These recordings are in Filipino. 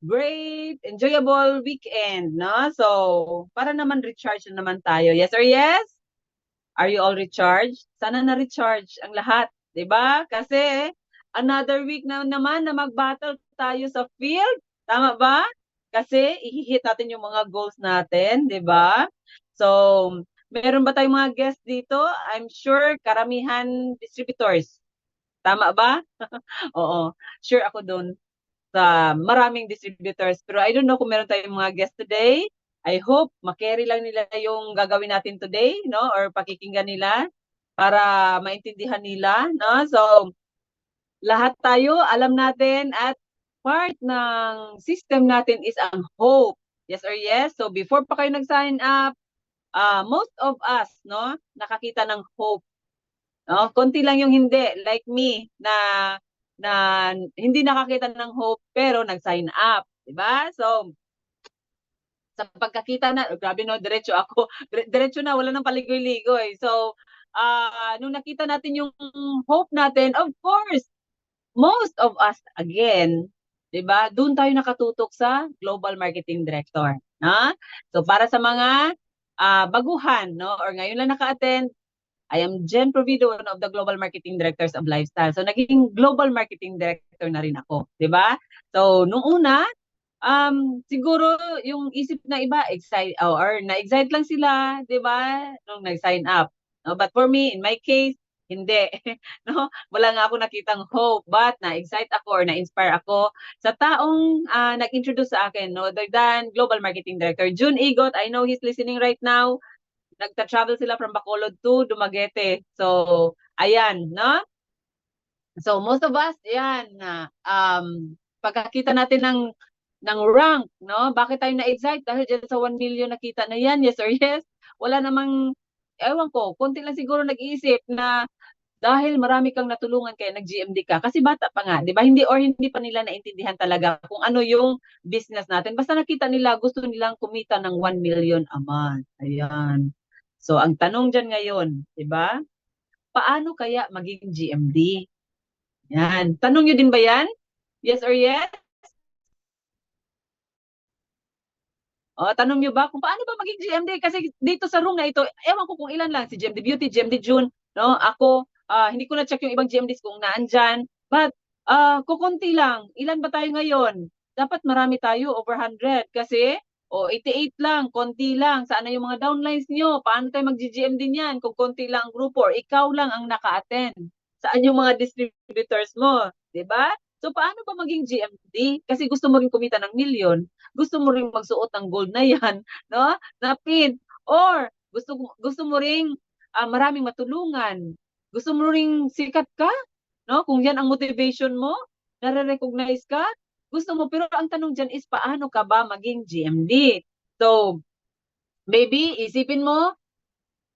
great, enjoyable weekend, no? So, para naman recharge na naman tayo. Yes or yes? Are you all recharged? Sana na-recharge ang lahat, 'di ba? Kasi another week na naman na mag-battle tayo sa field. Tama ba? Kasi i-hit natin yung mga goals natin, 'di ba? So, meron ba tayong mga guests dito? I'm sure karamihan distributors. Tama ba? Oo, sure ako doon sa maraming distributors. Pero I don't know kung meron tayong mga guests today. I hope makarry lang nila yung gagawin natin today, no? Or pakikinggan nila para maintindihan nila, no? So, lahat tayo alam natin at part ng system natin is ang hope. Yes or yes? So, before pa kayo nag-sign up, most of us, no, nakakita ng hope. No? Konti lang yung hindi, like me, na hindi nakakita ng hope pero nag-sign up, 'di ba? So, sa pagkakita na, grabe no, diretso ako, diretso na, wala nang paligoy-ligoy. So, nung nakita natin yung hope natin, of course, most of us, again, 'di ba? Doon tayo nakatutok sa Global Marketing Director, na? So, para sa mga baguhan, no, or ngayon lang naka-attend, I am Jen Provido, one of the Global Marketing Directors of Lifestyle. So, naging Global Marketing Director na rin ako, di ba? So, nung una, siguro yung isip na iba, excite, or na-excite lang sila, di ba? Nung nag-sign up. No? But for me, in my case, hindi. No? Wala nga ako nakitang hope, but na-excite ako or na-inspire ako sa taong nag-introduce sa akin, no? Other than Global Marketing Director. June Igot, I know he's listening right now. Nagta-travel sila from Bacolod to Dumaguete. So, ayan, no? So, most of us, yan, pagkakita natin ng rank, no? Bakit tayo na-excite? Dahil dyan sa 1 million nakita na yan, yes or yes? Wala namang, ewan ko, konti lang siguro nag-iisip na dahil marami kang natulungan kaya nag-GMD ka. Kasi bata pa nga, di ba? Hindi pa nila naintindihan talaga kung ano yung business natin. Basta nakita nila, gusto nilang kumita ng 1 million a month. Ayan. So, ang tanong dyan ngayon, di ba? Paano kaya maging GMD? Yan. Tanong nyo din ba yan? Yes or yes? O, tanong nyo ba kung paano ba maging GMD? Kasi dito sa room na ito, ewan ko kung ilan lang, si GMD Beauty, GMD June, no? Ako, hindi ko na check yung ibang GMDs kung naandyan. But, kukunti lang. Ilan ba tayo ngayon? Dapat marami tayo, over 100. Kasi, 88 lang, konti lang. Saan na yung mga downlines nyo? Paano tayo mag-GMD niyan kung konti lang ang grupo? Or ikaw lang ang naka-attend? Saan yung mga distributors mo? 'Di ba? So, paano ba maging GMD? Kasi gusto mo rin kumita ng milyon, gusto mo ring magsuot ng gold na yan, no? Na pin. Or gusto mo ring maraming matulungan. Gusto mo ring sikat ka, no? Kung yan ang motivation mo, nare-recognize ka, gusto mo. Pero ang tanong dyan is paano ka ba maging GMD? So, maybe isipin mo,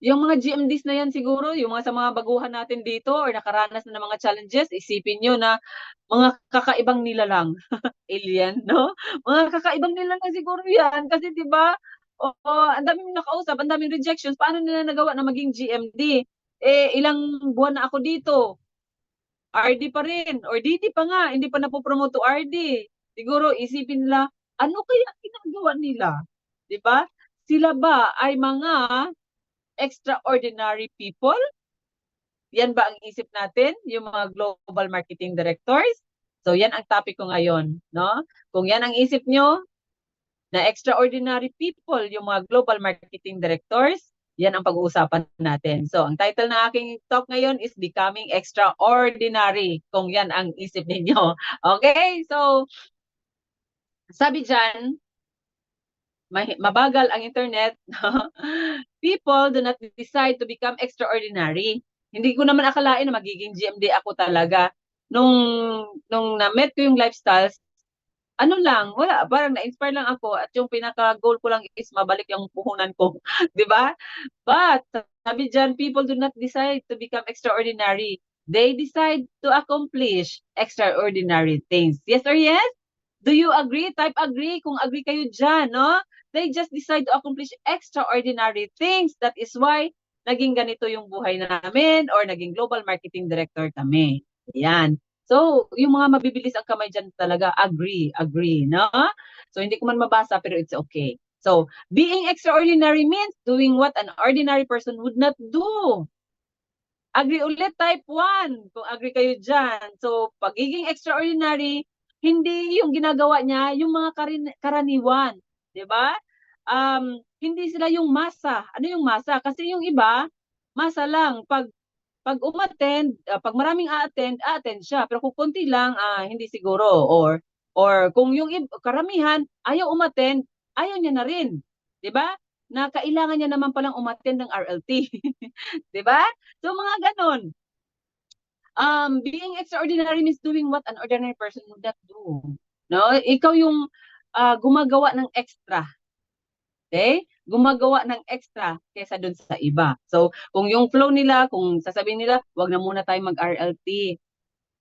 yung mga GMDs na yan siguro, yung mga sa mga baguhan natin dito or nakaranas na ng mga challenges, isipin nyo na mga kakaibang nilalang. Alien, no? Mga kakaibang nilalang siguro yan. Kasi di ba, ang daming nakausap, ang daming rejections. Paano nila nagawa na maging GMD? Ilang buwan na ako dito. RD pa rin. Or DD pa nga. Hindi pa napopromote to RD. Siguro isipin nila, ano kaya ginagawa nila? Di ba? Sila ba ay mga extraordinary people? Yan ba ang isip natin, yung mga global marketing directors? So yan ang topic ko ngayon, no? Kung yan ang isip nyo, na extraordinary people, yung mga global marketing directors, yan ang pag-uusapan natin. So ang title ng aking talk ngayon is Becoming Extraordinary, kung yan ang isip ninyo. Okay? So, sabi dyan, mabagal ang internet, people do not decide to become extraordinary. Hindi ko naman akalain na magiging GMD ako talaga. Nung na-met ko yung lifestyles, ano lang, wala, parang na-inspire lang ako at yung pinaka-goal ko lang is mabalik yung puhunan ko. Di ba? But, sabi dyan, people do not decide to become extraordinary. They decide to accomplish extraordinary things. Yes or yes? Do you agree? Type agree kung agree kayo dyan, no? They just decide to accomplish extraordinary things. That is why naging ganito yung buhay namin or naging global marketing director kami. Yan. So, yung mga mabibilis ang kamay dyan talaga, agree, no? So, hindi ko man mabasa, pero it's okay. So, being extraordinary means doing what an ordinary person would not do. Agree ulit, type 1, kung agree kayo dyan. So, pagiging extraordinary, hindi yung ginagawa niya, yung mga karaniwan. Di ba? Hindi sila yung masa. Ano yung masa? Kasi yung iba, masa lang. Pag umattend, pag maraming a-attend siya. Pero kung konti lang, hindi siguro. Or kung yung karamihan, ayaw umattend, ayaw niya na rin. Di ba? Na kailangan niya naman palang umattend ng RLT. Di ba? So, mga ganon. Being extraordinary means doing what an ordinary person would not do. No? Ikaw yung gumagawa ng extra. Okay? Gumagawa ng extra kaysa dun sa iba. So, kung yung flow nila, kung sasabihin nila, wag na muna tayo mag-RLT.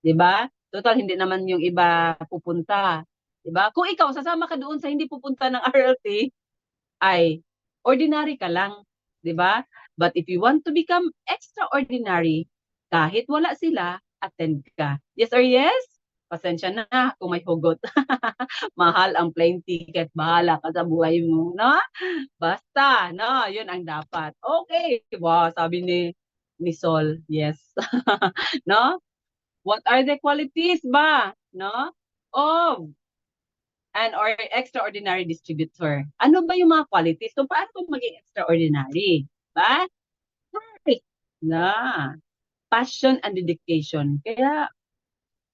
'Di ba? Total, hindi naman yung iba pupunta. 'Di ba? Kung ikaw, sasama ka doon sa hindi pupunta ng RLT, ay ordinary ka lang. 'Di ba? But if you want to become extraordinary, kahit wala sila, attend ka. Yes or yes? Pasensya na kung may hugot. Mahal ang plane ticket, bahala ka sa buhay mo, no? Basta, no? Yun ang dapat. Okay. Wow, sabi ni Sol, yes. No? What are the qualities ba, no? Of an or extraordinary distributor. Ano ba yung mga qualities? So, paano kung maging extraordinary? Ba? Perfect. Na. Passion and dedication. Kaya,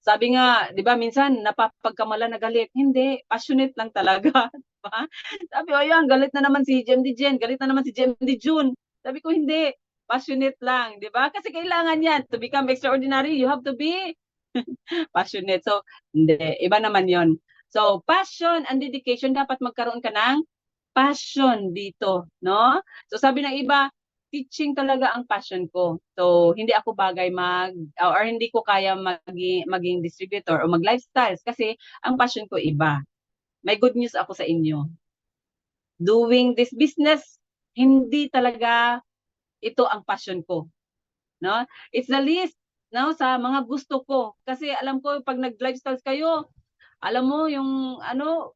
sabi nga, di ba, minsan napapagkamala na galit. Hindi, passionate lang talaga. Diba? Sabi ko, ayan, galit na naman si GMD Jen, galit na naman si GMD June. Sabi ko, hindi, passionate lang, di ba? Kasi kailangan yan. To become extraordinary, you have to be passionate. So, hindi, iba naman yon. So, passion and dedication, dapat magkaroon ka ng passion dito, no? So, sabi ng iba, teaching talaga ang passion ko. So, hindi ako bagay or hindi ko kaya maging distributor o mag-lifestyles kasi ang passion ko iba. May good news ako sa inyo. Doing this business, hindi talaga ito ang passion ko. No? It's the least, no, sa mga gusto ko. Kasi alam ko pag nag-lifestyles kayo, alam mo yung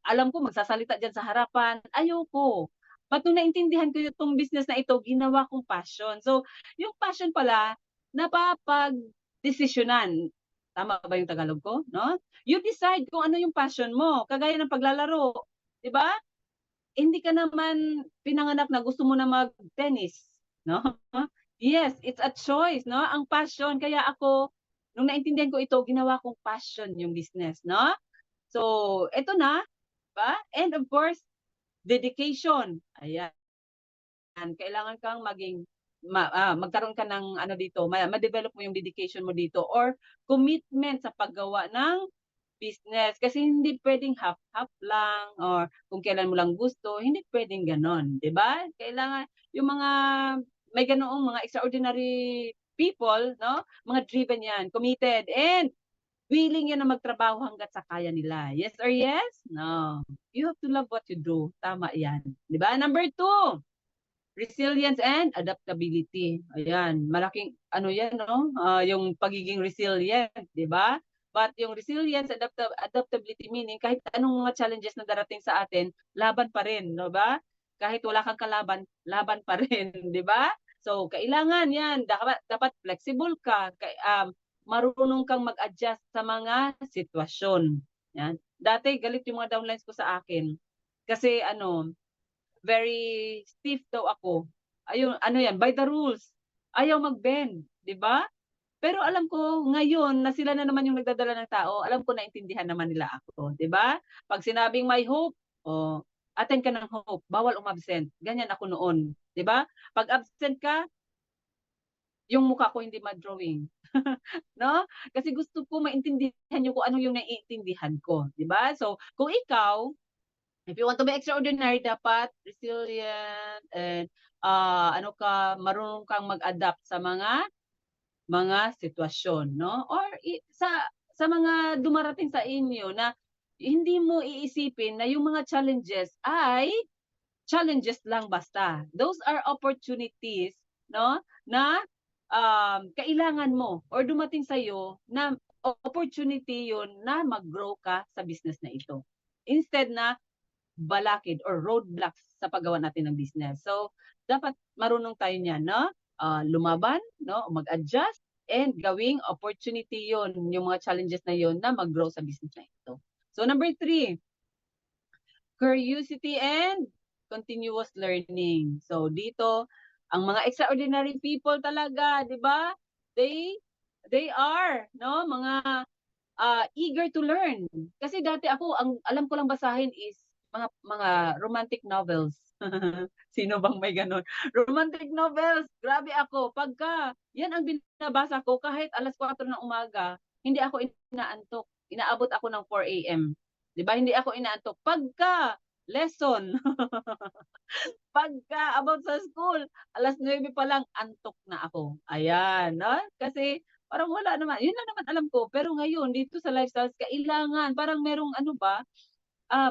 alam ko magsasalita diyan sa harapan. Ayoko. But nung naintindihan ko itong business na ito, ginawa kong passion. So, yung passion pala, napapag-desisyonan. Tama ba yung Tagalog ko? No? You decide kung ano yung passion mo. Kagaya ng paglalaro. 'Di ba? Hindi ka naman pinanganak na gusto mo na mag-tennis, no? Yes, it's a choice, no? Ang passion. Kaya ako, nung naintindihan ko ito, ginawa kong passion yung business, no? So, eto na, ba? And of course, dedication. Ayan. Kailangan kang magkaroon ka ng ano dito, ma-develop mo yung dedication mo dito or commitment sa paggawa ng business. Kasi hindi pwedeng half-half lang or kung kailan mo lang gusto, hindi pwedeng ganon. 'Di ba? Kailangan yung mga may ganoong mga extraordinary people, no? Mga driven yan, committed, and willing yan na magtrabaho hanggat sa kaya nila. Yes or yes? No. You have to love what you do. Tama yan. 'Di ba? Number 2, resilience and adaptability. Ayan, malaking ano yan, no? Yung pagiging resilient, 'di ba? But yung resilience, adaptability meaning kahit anong mga challenges na darating sa atin, laban pa rin, no ba? Kahit wala kang kalaban, laban pa rin, 'di ba? So, kailangan 'yan, dapat flexible ka, marunong kang mag-adjust sa mga sitwasyon. Yan. Dati galit yung mga downlines ko sa akin. Kasi very stiff daw ako. Ayun, ano yan, by the rules. Ayaw mag-bend, 'di ba? Pero alam ko ngayon na sila na naman yung nagdadala ng tao, alam ko naintindihan naman nila ako, 'di ba? Pag sinabing may hope, attend ka ng hope, bawal umabsent. Ganyan ako noon, 'di ba? Pag absent ka, yung mukha ko hindi ma-drawing. No? Kasi gusto ko maintindihan niyo kung ano yung naiintindihan ko, 'di ba? So, kung ikaw, if you want to be extraordinary, dapat resilient and marunong kang mag-adapt sa mga sitwasyon, no? Or sa mga dumarating sa inyo na hindi mo iisipin na yung mga challenges ay challenges lang basta. Those are opportunities, no? Na kailangan mo or dumating sa iyo na opportunity yun na mag-grow ka sa business na ito. Instead na balakid or roadblocks sa paggawa natin ng business. So, dapat marunong tayo niyan, no? Lumaban, no? Mag-adjust, and gawing opportunity yon yung mga challenges na yon na mag-grow sa business na ito. So, number 3, curiosity and continuous learning. So, dito, ang mga extraordinary people talaga, di ba? They are, no? Mga eager to learn. Kasi dati ako, ang alam ko lang basahin is mga romantic novels. Sino bang may ganon? Romantic novels. Grabe ako. Pagka, yan ang binabasa ko, kahit alas 4 ng umaga, hindi ako inaantok. Inaabot ako ng 4 a.m. Di ba? Hindi ako inaantok. Pagka, lesson. Pagka about sa school, alas 9 pa lang, antok na ako. Ayan, no? Kasi parang wala naman, yun lang naman alam ko. Pero ngayon, dito sa lifestyles, kailangan, parang merong ano ba,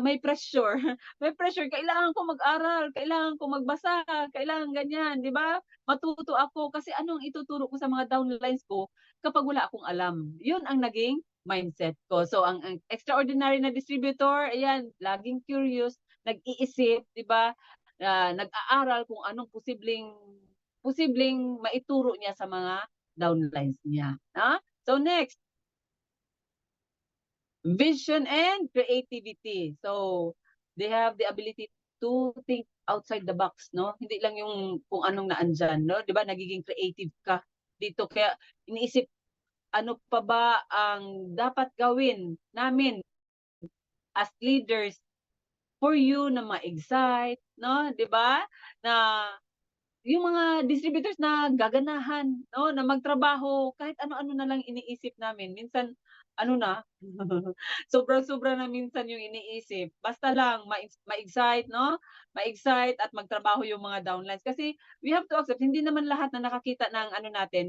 may pressure. May pressure, kailangan ko mag-aral, kailangan ko magbasa, kailangan ganyan, di ba? Matuto ako kasi anong ituturo ko sa mga downlines ko kapag wala akong alam. Yun ang naging mindset ko. So, ang extraordinary na distributor, ayan, laging curious, nag-iisip, di ba? Nag-aaral kung anong posibleng maituro niya sa mga downlines niya. So next, vision and creativity. So they have the ability to think outside the box, no? Hindi lang yung kung anong naandyan, no? 'Di ba? Nagiging creative ka dito, kaya iniisip ano pa ba ang dapat gawin namin as leaders for you na ma-excite, no? 'Di ba? Na yung mga distributors na gaganahan, no, na magtrabaho kahit ano-ano na lang iniisip namin. Minsan ano na, sobra-sobra na minsan yung iniisip. Basta lang ma-excite, no? Ma-excite at magtrabaho yung mga downlines. Kasi we have to accept, hindi naman lahat na nakakita ng ano natin,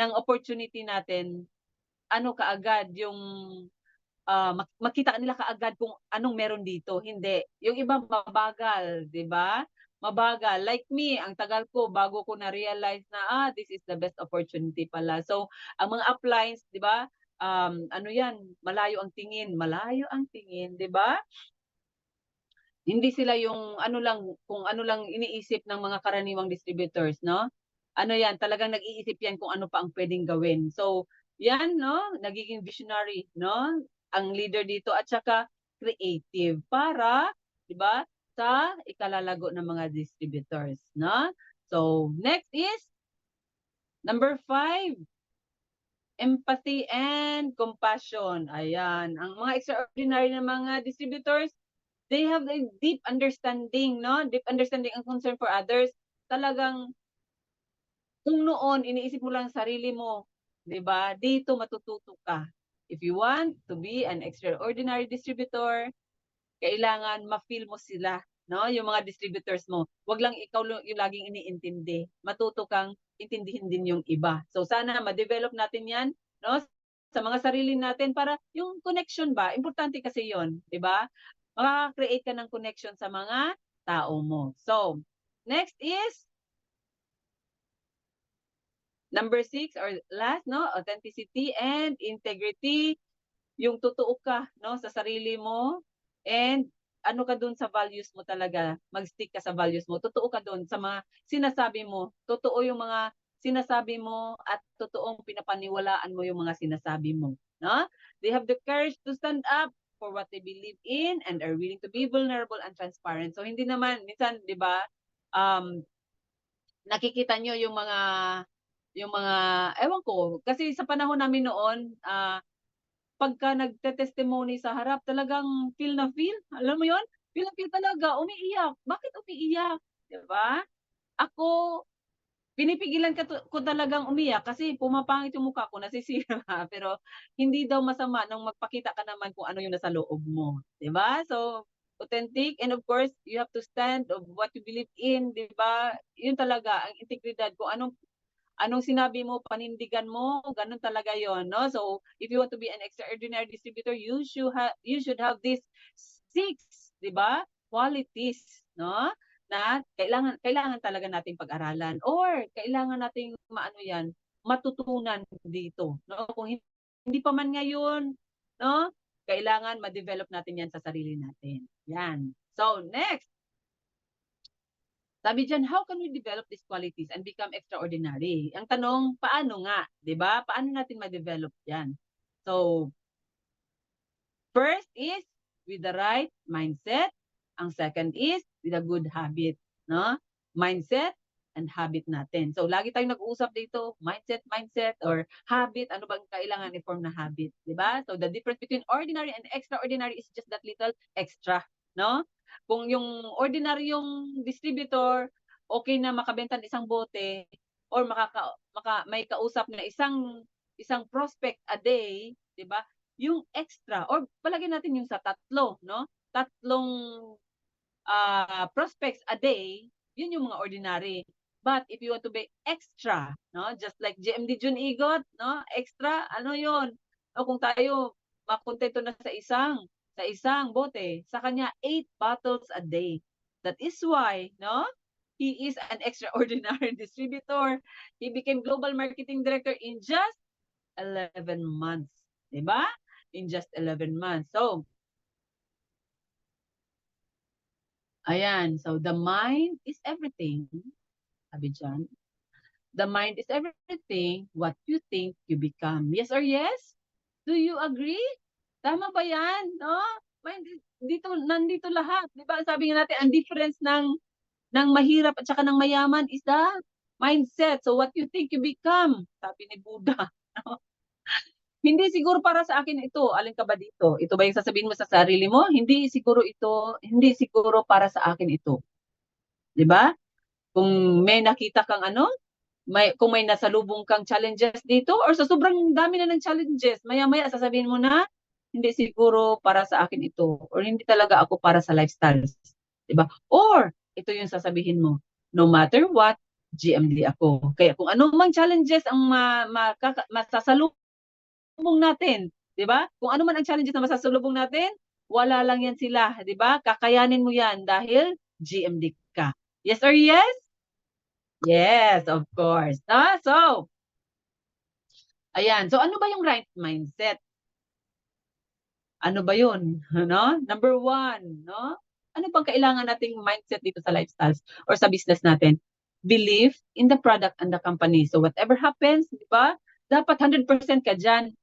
ng opportunity natin, ano kaagad yung makita nila kaagad kung anong meron dito. Hindi. Yung iba mabagal, 'di ba? Mabagal. Like me, ang tagal ko bago ko na-realize na this is the best opportunity pala. So, ang mga uplines, 'di ba? Ano 'yan, malayo ang tingin, 'di ba? Hindi sila yung ano lang, kung ano lang iniisip ng mga karaniwang distributors, no? Ano 'yan, talagang nag-iisip 'yan kung ano pa ang pwedeng gawin. So, 'yan, no, nagiging visionary, no, ang leader dito at saka creative para, 'di ba, sa ikalalago ng mga distributors, no? So, next is number 5, empathy and compassion. Ayan, ang mga extraordinary na mga distributors, they have a deep understanding, no? Deep understanding and concern for others. Talagang kung noon iniisip mo lang sarili mo, 'di ba? Dito matututo ka. If you want to be an extraordinary distributor, kailangan ma-feel mo sila, no? Yung mga distributors mo. Wag lang ikaw yung laging iniintindi. Matuto kang intindihin din yung iba. So sana ma-develop natin 'yan, no? Sa mga sarili natin para yung connection ba, importante kasi 'yon, 'di ba? Makaka-create ka ng connection sa mga tao mo. So, next is number 6 or last, no, authenticity and integrity. Yung totoo ka, no, sa sarili mo, and ano ka dun sa values mo talaga, mag-stick ka sa values mo. Totoo ka dun sa mga sinasabi mo. Totoo yung mga sinasabi mo at totoong pinapaniwalaan mo yung mga sinasabi mo, no? They have the courage to stand up for what they believe in and are willing to be vulnerable and transparent. So hindi naman minsan, 'di ba? Um nakikita nyo yung mga ewan ko, kasi sa panahon namin noon, pagka nagte-testimony sa harap talagang feel na feel, alam mo yun? Feel na feel talaga, umiiyak. Bakit umiiyak, 'di ba? Ako, pinipigilan ko talagang umiyak kasi pumapangit yung mukha ko, nasisira. Pero hindi daw masama nung magpakita ka naman kung ano yung nasa loob mo, 'di ba? So, authentic, and of course, you have to stand of what you believe in, 'di ba? Yun talaga ang integridad, kung anong anong sinabi mo, panindigan mo, ganun talaga yon, no? So, if you want to be an extraordinary distributor, you should have these 6, 'di ba? Qualities, no? Na kailangan kailangan talaga nating pag-aralan or kailangan nating maano 'yan, matutunan dito, no? Kung hindi pa man ngayon, no? Kailangan ma-develop natin yan sa sarili natin. Yan. So, next. Sabi dyan, how can we develop these qualities and become extraordinary? Ang tanong, paano nga? Diba? Paano natin ma-develop yan? So, first is with the right mindset. Ang second is with a good habit. No? Mindset and habit natin. So, lagi tayong nag-uusap dito, mindset, or habit. Ano bang kailangan i-form na habit? Diba? So, the difference between ordinary and extraordinary is just that little extra. No? Kung yung ordinary yung distributor, okay na makabenta ng isang bote, or may kausap na isang prospect a day, diba? Yung extra, or palagay natin yung sa tatlo, no? Tatlong prospects a day, yun yung mga ordinary. But if you want to be extra, no? Just like GMD Jun Igot, no? Extra, ano yun? O kung tayo makontento na sa isang bote, sa kanya 8 bottles a day. That is why, no? He is an extraordinary distributor. He became global marketing director in just 11 months. Diba? In just 11 months. So, ayan. So, the mind is everything. Sabi dyan. The mind is everything. What you think, you become. Yes or yes? Do you agree? Tama ba yan? No? Mind, nandito lahat. Diba? Sabi nga natin, ang difference ng mahirap at saka ng mayaman is the mindset. So, what you think, you become. Sabi ni Buddha. No? Hindi siguro para sa akin ito. Alin ka ba dito? Ito ba yung sasabihin mo sa sarili mo? Hindi siguro ito. Hindi siguro para sa akin ito. 'Di ba? Kung may nakita kang kung may nasalubong kang challenges dito or sa sobrang dami na ng challenges, maya-maya sasabihin mo na hindi siguro para sa akin ito or hindi talaga ako para sa lifestyles. 'Di ba? Or ito yung sasabihin mo, no matter what, GMD ako. Kaya kung ano mang challenges ang masasalubong natin, 'di ba? Kung ano man ang challenges na masasalubong natin, wala lang yan sila, 'di ba? Kakayanin mo yan dahil GMD ka. Yes or yes? Yes, of course. So, ayan. So, ano ba yung right mindset? Ano ba yun? No? Number one, no? Ano bang kailangan nating mindset dito sa lifestyles or sa business natin? Believe in the product and the company. So, whatever happens, di ba? Dapat 100% ka dyan.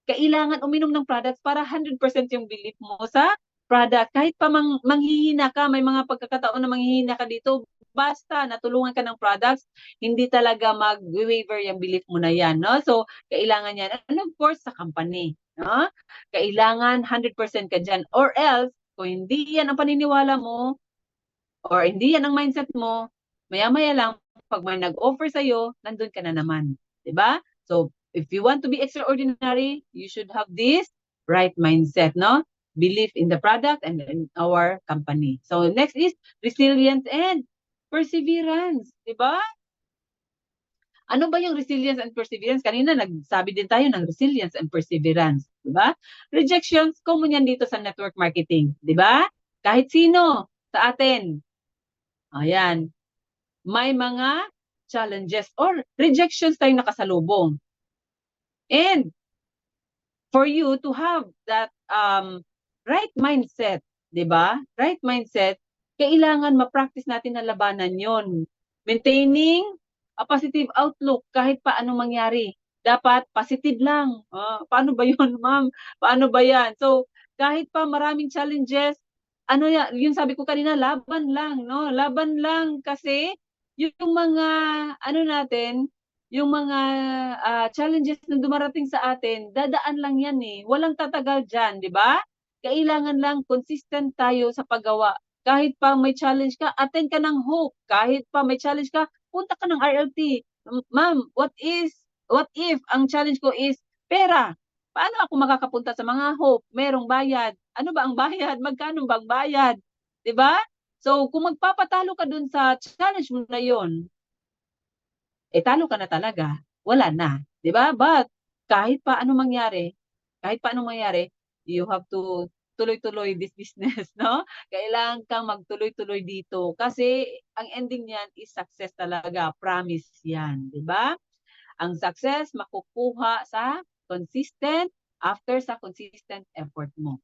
Kailangan uminom ng products para 100% yung belief mo sa product. Kahit pa manghihina ka, may mga pagkakataon na manghihina ka dito, basta natulungan ka ng products, hindi talaga mag-waver yung belief mo na yan. No? So, kailangan yan. And of course, sa company. No? Kailangan 100% ka dyan. Or else, kung hindi yan ang paniniwala mo, or hindi yan ang mindset mo, maya-maya lang, pag may nag-offer sa'yo, nandun ka na naman. Diba? So, if you want to be extraordinary, you should have this right mindset, no? Belief in the product and in our company. So, next is resilience and perseverance. Diba? Ano ba yung resilience and perseverance? Kanina nagsabi din tayo ng resilience and perseverance. Diba? Rejections, common yan dito sa network marketing. Diba? Kahit sino sa atin. Ayan. May mga challenges or rejections tayong nakasalubong. And for you to have that right mindset, 'di ba? Right mindset, kailangan ma-practice natin na labanan 'yon. Maintaining a positive outlook kahit pa anong mangyari. Dapat positive lang. Paano ba 'yon, ma'am? Paano ba 'yan? So, kahit pa maraming challenges, yung sabi ko kanina, laban lang, no? Laban lang kasi yung mga natin, yung mga challenges na dumarating sa atin, dadaan lang yan eh. Walang tatagal dyan, di ba? Kailangan lang consistent tayo sa paggawa. Kahit pa may challenge ka, attend ka ng hope. Kahit pa may challenge ka, punta ka ng RLT. Ma'am, what if ang challenge ko is pera? Paano ako makakapunta sa mga hope? Merong bayad. Ano ba ang bayad? Magkano bang bayad? Di ba? So, kung magpapatalo ka dun sa challenge mo na yon, talo ka na talaga. Wala na. Di ba? But, kahit pa anong mangyari, you have to tuloy-tuloy this business, no? Kailangan kang magtuloy-tuloy dito. Kasi, ang ending niyan is success talaga. Promise yan. Di ba? Ang success, makukuha sa consistent after sa consistent effort mo.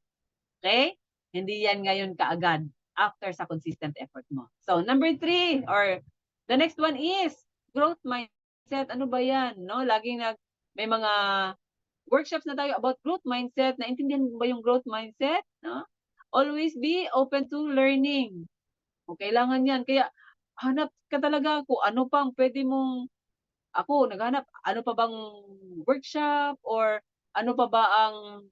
Okay? Hindi yan ngayon kaagad after sa consistent effort mo. So, number 3 or the next one is growth mindset. Ano ba yan? No? Laging may mga workshops na tayo about growth mindset. Naintindihan mo ba yung growth mindset? No? Always be open to learning. O, kailangan yan. Kaya hanap ka talaga kung ano pang pwede mong, ako naghanap, ano pa bang workshop or ano pa ba ang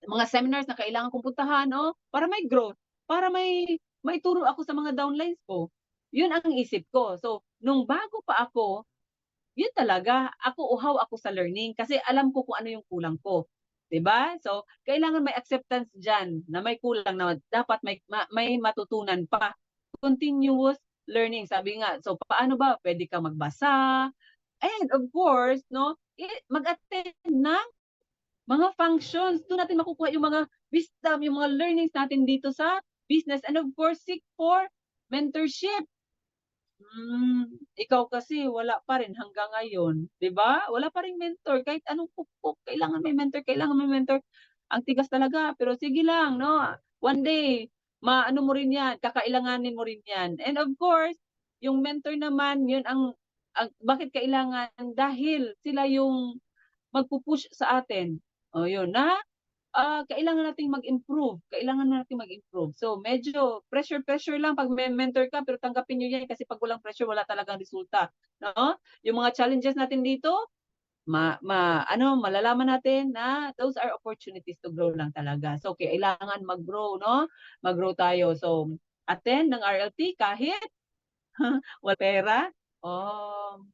mga seminars na kailangan kong puntahan, no? Para may growth, para may turo ako sa mga downlines ko. Yun ang isip ko. So, nung bago pa ako, yun talaga, uhaw ako sa learning kasi alam ko kung ano yung kulang ko. 'Di ba? So, kailangan may acceptance diyan na may kulang na dapat may matutunan pa. Continuous learning, sabi nga. So, paano ba? Pwede ka magbasa and of course, no, mag-attend ng mga functions. Doon natin makukuha yung mga wisdom, yung mga learnings natin dito sa business. And of course, seek for mentorship. Ikaw kasi wala pa rin hanggang ngayon, 'di ba? Wala pa ring mentor kahit anong pukpok, kailangan may mentor, kailangan may mentor. Ang tigas talaga, pero sige lang, no? One day, maano mo rin 'yan, kakailanganin mo rin 'yan. And of course, yung mentor naman, 'yun ang bakit kailangan dahil sila yung magpu-push sa atin. O 'yun na kailangan nating mag-improve, kailangan nating mag-improve. So medyo pressure lang 'pag may mentor ka, pero tanggapin niyo 'yan kasi 'pag walang pressure wala talagang resulta, 'no? Yung mga challenges natin dito, malalaman natin na those are opportunities to grow lang talaga. So kailangan mag-grow, 'no? Mag-grow tayo. So attend ng RLT kahit wala pera, um,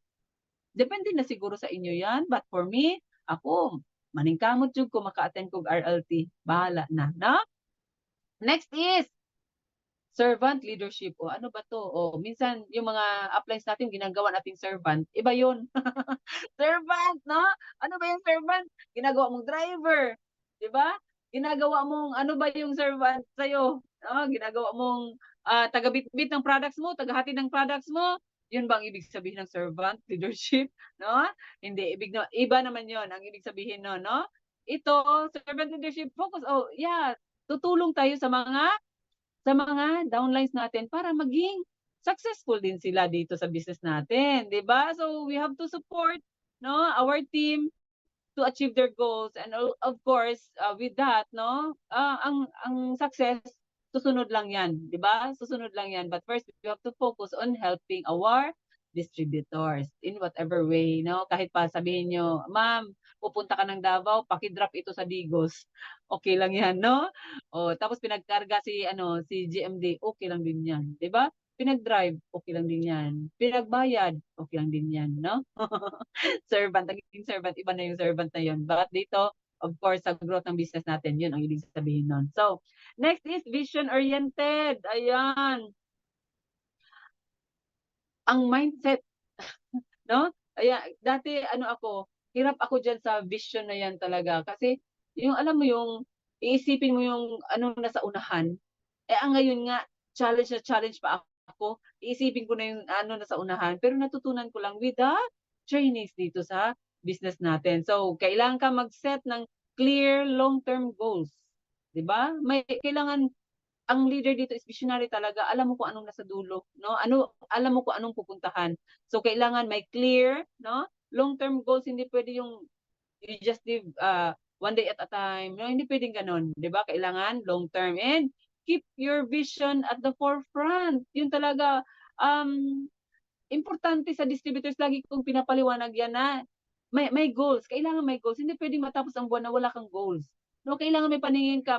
depende na siguro sa inyo 'yan, but for me, ako maningkamot jud ko maka-attend kog RLT, bahala na, 'no? Next is servant leadership. O ano ba 'to? O minsan yung mga uplines natin ginagawa nating servant, iba yun. Servant, 'no? Ano ba yung servant? Ginagawa mong driver, 'di ba? Ginagawa mong ano ba yung servant sa'yo, ginagawa mong, taga-bitbit ng products mo, tagahatid ng products mo, yun ba ang ibig sabihin ng servant leadership, 'no? Hindi, iba naman yun ang ibig sabihin nun, 'no? Ito, servant leadership, focus, yeah, tutulong tayo sa mga downlines natin para maging successful din sila dito sa business natin, 'di ba? So we have to support, no, our team to achieve their goals, and of course, with that, no, ang success susunod lang 'yan, 'di ba? Susunod lang 'yan. But first we have to focus on helping our distributors in whatever way, no? Kahit pa sabihin niyo, "Ma'am, pupunta ka ng Davao, paki-drop ito sa Digos." Okay lang 'yan, no? Tapos pinagkarga si GMD, okay lang din 'yan, 'di ba? Pinag-drive, okay lang din 'yan. Pinagbayad, okay lang din 'yan, no? Servant, naging servant, iba na yung servant na yun. But dito, of course, sa growth ng business natin, yun ang ibig sabihin nun. So, next is vision-oriented. Ayan. Ang mindset, no? Dati, hirap ako dyan sa vision na yan talaga. Kasi, yung alam mo yung, iisipin mo yung nasa unahan. Ang ngayon nga, challenge na challenge pa ako. Iisipin ko na yung nasa unahan. Pero natutunan ko lang with the trainings dito sa business natin. So, kailangan ka mag-set ng clear long-term goals. 'Di ba? Kailangan ang leader dito is visionary talaga. Alam mo kung anong nasa dulo, no? Alam mo kung anong pupuntahan. So, kailangan may clear, no? Long-term goals, hindi pwede yung you just live one day at a time. No, hindi pwedeng gano'n, 'di ba? Kailangan long term and keep your vision at the forefront. Yun talaga importante sa distributors, lagi kong pinapaliwanag 'yan na may goals, kailangan may goals. Hindi pwedeng matapos ang buwan na wala kang goals. No, kailangan may paningin ka,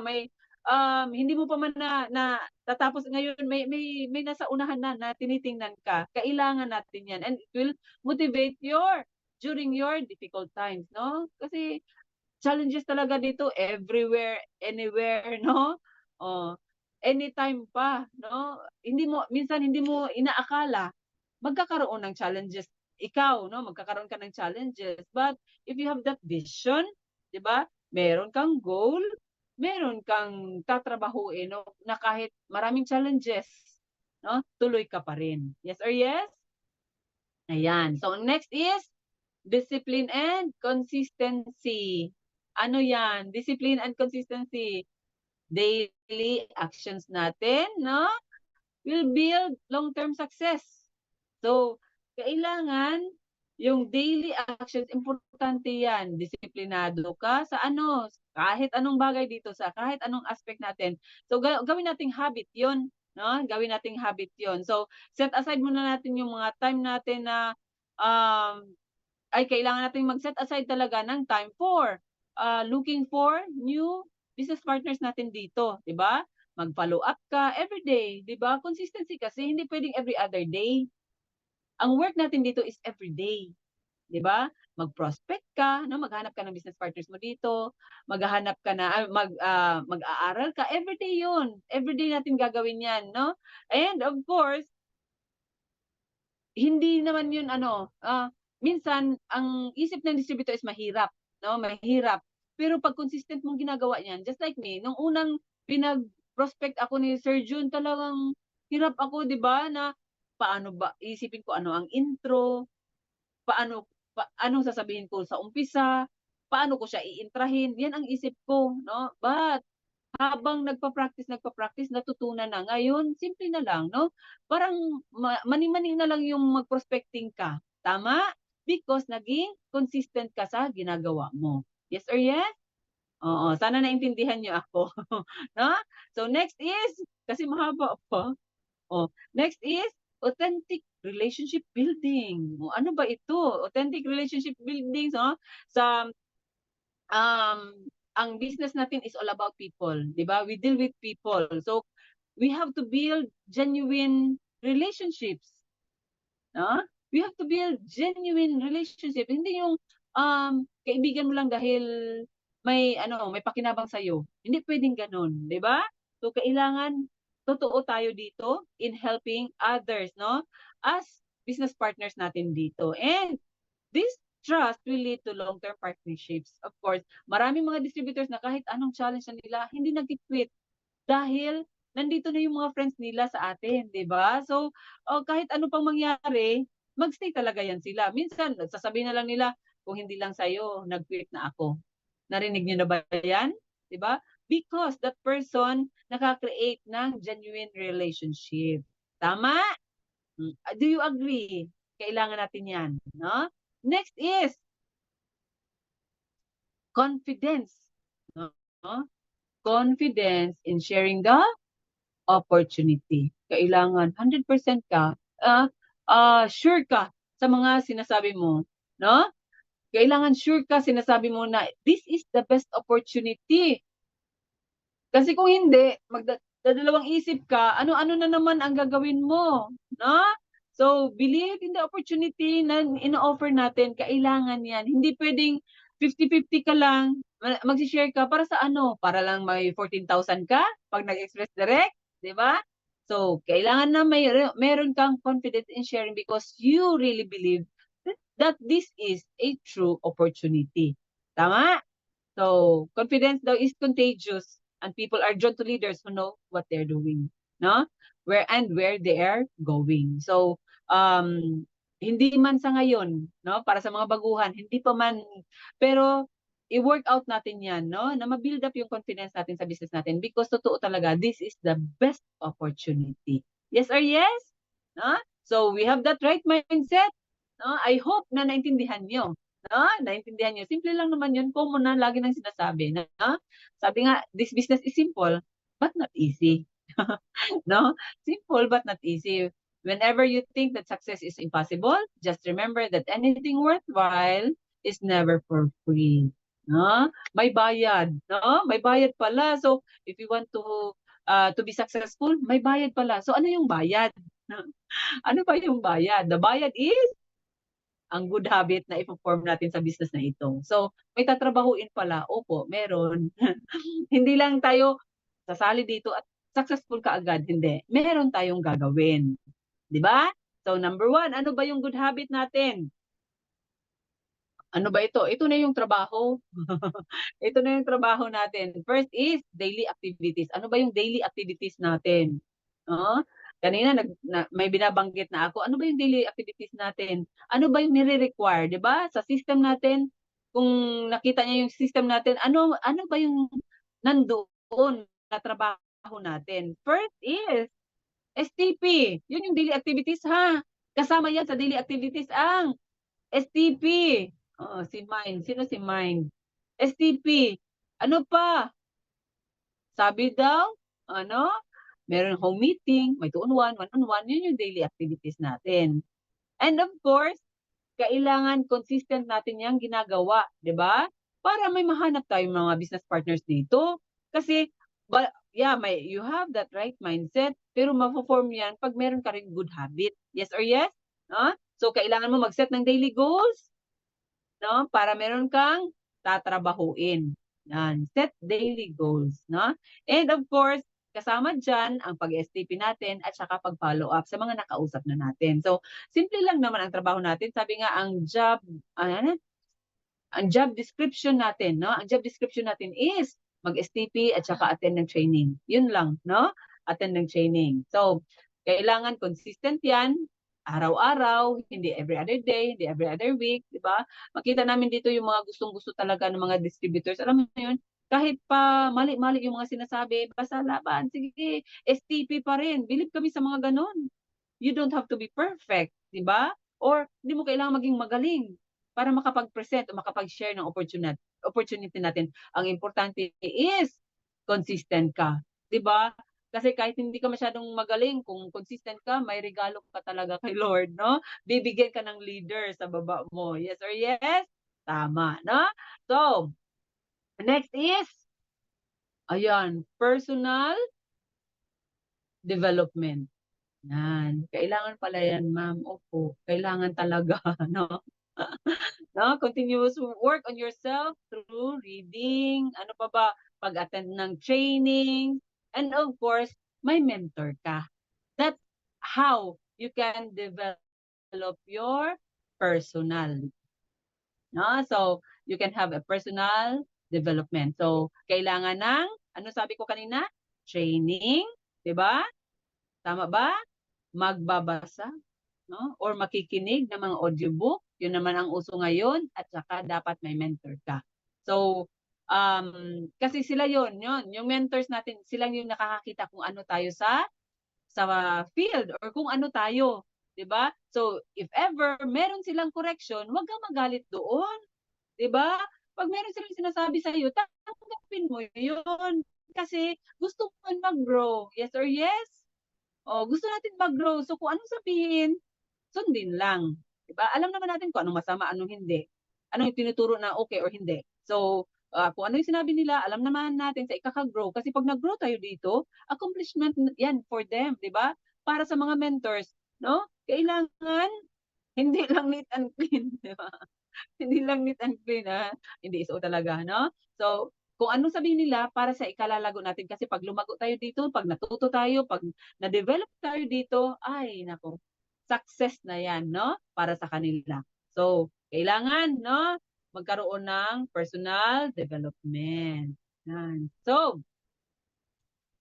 hindi mo pa man natatapos ngayon, may nasa unahan na tinitingnan ka. Kailangan natin 'yan and it will motivate during your difficult times, no? Kasi challenges talaga dito everywhere, anywhere, no? Oh, anytime pa, no? Minsan hindi mo inaakala magkakaroon ng challenges ikaw, no? Magkakaroon ka ng challenges. But if you have that vision, 'di ba? Meron kang goal, meron kang tatrabahuin, no, na kahit maraming challenges, no? Tuloy ka pa rin. Yes or yes? Ayan. So next is Discipline and consistency. Ano yan? Discipline and consistency. Daily actions natin, no? Will build long-term success. So, kailangan yung daily actions, importante yan. Disiplinado ka sa ano, kahit anong bagay dito, sa kahit anong aspect natin. So, gawin nating habit yon, no? Gawin nating habit yon. So, set aside muna natin yung mga time natin na um, ay kailangan natin mag-set aside talaga ng time for looking for new business partners natin dito, 'di ba? Mag-follow up ka every day, 'di ba? Consistency kasi hindi pwedeng every other day. Ang work natin dito is every day, 'di ba? Mag-prospect ka, no? Maghanap ka ng business partners mo dito, maghahanap ka na mag-aaral ka every day 'yun. Every day natin gagawin 'yan, no? And of course, hindi naman yun ano, minsan ang isip ng distributor is mahirap, no? Mahirap. Pero pag consistent mong ginagawa niyan, just like me, nung unang pinag-prospect ako ni Sir Jun, talagang hirap ako, 'di ba? Na paano ba isipin ko ano ang intro, anong sasabihin ko sa umpisa, paano ko siya iintrahin, 'yan ang isip ko, no? But habang nagpa-practice, natutunan na. Ngayon, simple na lang, no? Parang mani-mani na lang yung mag-prospecting ka. Tama? Because naging consistent ka sa ginagawa mo. Yes or yes? Oo, sana naintindihan niyo ako. No? So next is, kasi mahaba pa. Oh, next is authentic relationship building. O, ano ba ito? Authentic relationship building, so, sa um, ang business natin is all about people, 'di ba? We deal with people. So, we have to build genuine relationships, no? We have to build genuine relationship. Hindi yung kaibigan mo lang dahil may pakinabang sa iyo. Hindi pwedeng ganoon, 'di ba? So, kailangan totoo tayo dito in helping others, no? As business partners natin dito. And this trust will lead to long-term partnerships. Of course, maraming mga distributors na kahit anong challenge na nila, hindi nag-quit dahil nandito na yung mga friends nila sa atin, 'di ba? So, kahit ano pang mangyari, magstay talaga yan sila. Minsan, sasabihin na lang nila, kung hindi lang sa'yo, nag-quit na ako. Narinig niyo na ba yan? 'Di ba? Because that person nakaka-create ng genuine relationship. Tama? Do you agree? Kailangan natin yan, no? Next is confidence. No? Confidence in sharing the opportunity. Kailangan 100% ka, sure ka sa mga sinasabi mo, no? Kailangan sure ka sinasabi mo na this is the best opportunity. Kasi kung hindi, magdadalawang isip ka, ano-ano na naman ang gagawin mo, no? So, believe in the opportunity na ino-offer natin. Kailangan yan. Hindi pwedeng 50-50 ka lang, mag-share ka para sa ano? Para lang may 14,000 ka pag nag-express direct, di ba? So, kailangan na meron kang confidence in sharing because you really believe that this is a true opportunity. Tama? So, confidence daw is contagious and people are drawn to leaders who know what they're doing, no? Where they are going. So, hindi man sa ngayon, no? Para sa mga baguhan, hindi pa man, pero i-work out natin 'yan, no? Na ma-build up yung confidence natin sa business natin because totoo talaga, this is the best opportunity. Yes or yes? No? So, we have that right mindset, no? I hope na naintindihan niyo. No? Naintindihan niyo. Simple lang naman yun. Common na lagi nang sinasabi. No? Sabi nga, this business is simple, but not easy. No? Simple, but not easy. Whenever you think that success is impossible, just remember that anything worthwhile is never for free. No? May bayad. No? May bayad pala. So, if you want to be successful, may bayad pala. So, ano yung bayad? Ano ba yung bayad? The bayad is ang good habit na i-perform natin sa business na ito. So, may tatrabahuin pala. Opo, meron. Hindi lang tayo sasali dito at successful ka agad. Hindi. Meron tayong gagawin. Di ba? So, number one, ano ba yung good habit natin? Ano ba ito? Ito na yung trabaho. Ito na yung trabaho natin. First is daily activities. Ano ba yung daily activities natin? No? kanina may binabanggit na ako, ano ba yung daily activities natin? Ano ba yung nire-require, 'di ba? Sa system natin, kung nakita niya yung system natin, ano ba yung nandoon na trabaho natin? First is STP. Yun yung daily activities ha. Kasama yan sa daily activities ang STP. Oh, si Mind. Sino si Mind? STP. Ano pa? Sabi daw, ano? Meron home meeting, may two-on-one, one-on-one. Yun yung daily activities natin. And of course, kailangan consistent natin yung ginagawa, di ba? Para may mahanap tayong mga business partners dito. Kasi, you have that right mindset, pero ma-form yan pag meron ka rin good habit. Yes or yes? No? So, kailangan mo mag-set ng daily goals, no? Para meron kang tatrabahuin. Yan. Set daily goals, no? And of course, kasama dyan ang pag-STP natin at saka pag-follow up sa mga nakausap na natin. So, simple lang naman ang trabaho natin. Sabi nga, ang job description natin, no? Ang job description natin is mag-STP at saka attend ng training. Yun lang, no? Attend ng training. So, kailangan consistent yan, araw-araw, hindi every other day, hindi every other week, di ba? Makita namin dito yung mga gustong-gusto talaga ng mga distributors. Alam mo yun, kahit pa mali-mali yung mga sinasabi, basta laban, sige, STP pa rin. Believe kami sa mga ganon. You don't have to be perfect, di ba? Or hindi mo kailangan maging magaling para makapag-present o makapag-share ng opportunity natin. Ang importante is consistent ka, 'di ba? Kasi kahit hindi ka masyadong magaling, kung consistent ka, may regalo ka talaga kay Lord, no? Bibigyan ka ng leader sa baba mo. Yes or yes? Tama, no? So, next is, ayan, personal development. Yan. Kailangan pala yan, ma'am. Opo, kailangan talaga, no? No? Continuous work on yourself through reading, ano pa ba, pag-attend ng training, and of course, may mentor ka. That's how you can develop your personal. No? So, you can have a personal development. So, kailangan ng, ano sabi ko kanina? Training, di ba? Tama ba? Magbabasa, no? Or makikinig ng mga audiobook, yun naman ang uso ngayon, at saka dapat may mentor ka. So, kasi sila yun, yung mentors natin, sila yung nakakakita kung ano tayo sa field or kung ano tayo, 'di ba? So, if ever meron silang correction, wag kang magalit doon, 'di ba? Pag meron silang sinasabi sa iyo, tanggapin mo 'yun kasi gusto mo mag-grow. Yes or yes? O, gusto natin mag-grow. So, kung anong sabihin, sundin lang. Diba? Alam naman natin kung anong masama, anong hindi. Ano yung tinuturo na okay or hindi. So, kung ano yung sinabi nila, alam naman natin sa ikaka-grow. Kasi pag nag-grow tayo dito, accomplishment yan for them, di ba? Para sa mga mentors, no? Kailangan, hindi lang neat and clean, di ba? Hindi lang neat and clean, ha? Hindi iso talaga, no? So, kung anong sabihin nila para sa ikalalago natin. Kasi pag lumago tayo dito, pag natuto tayo, pag na-develop tayo dito, ay, nako, success na yan, no? Para sa kanila. So, kailangan, no? Magkaroon ng personal development. Yan. So,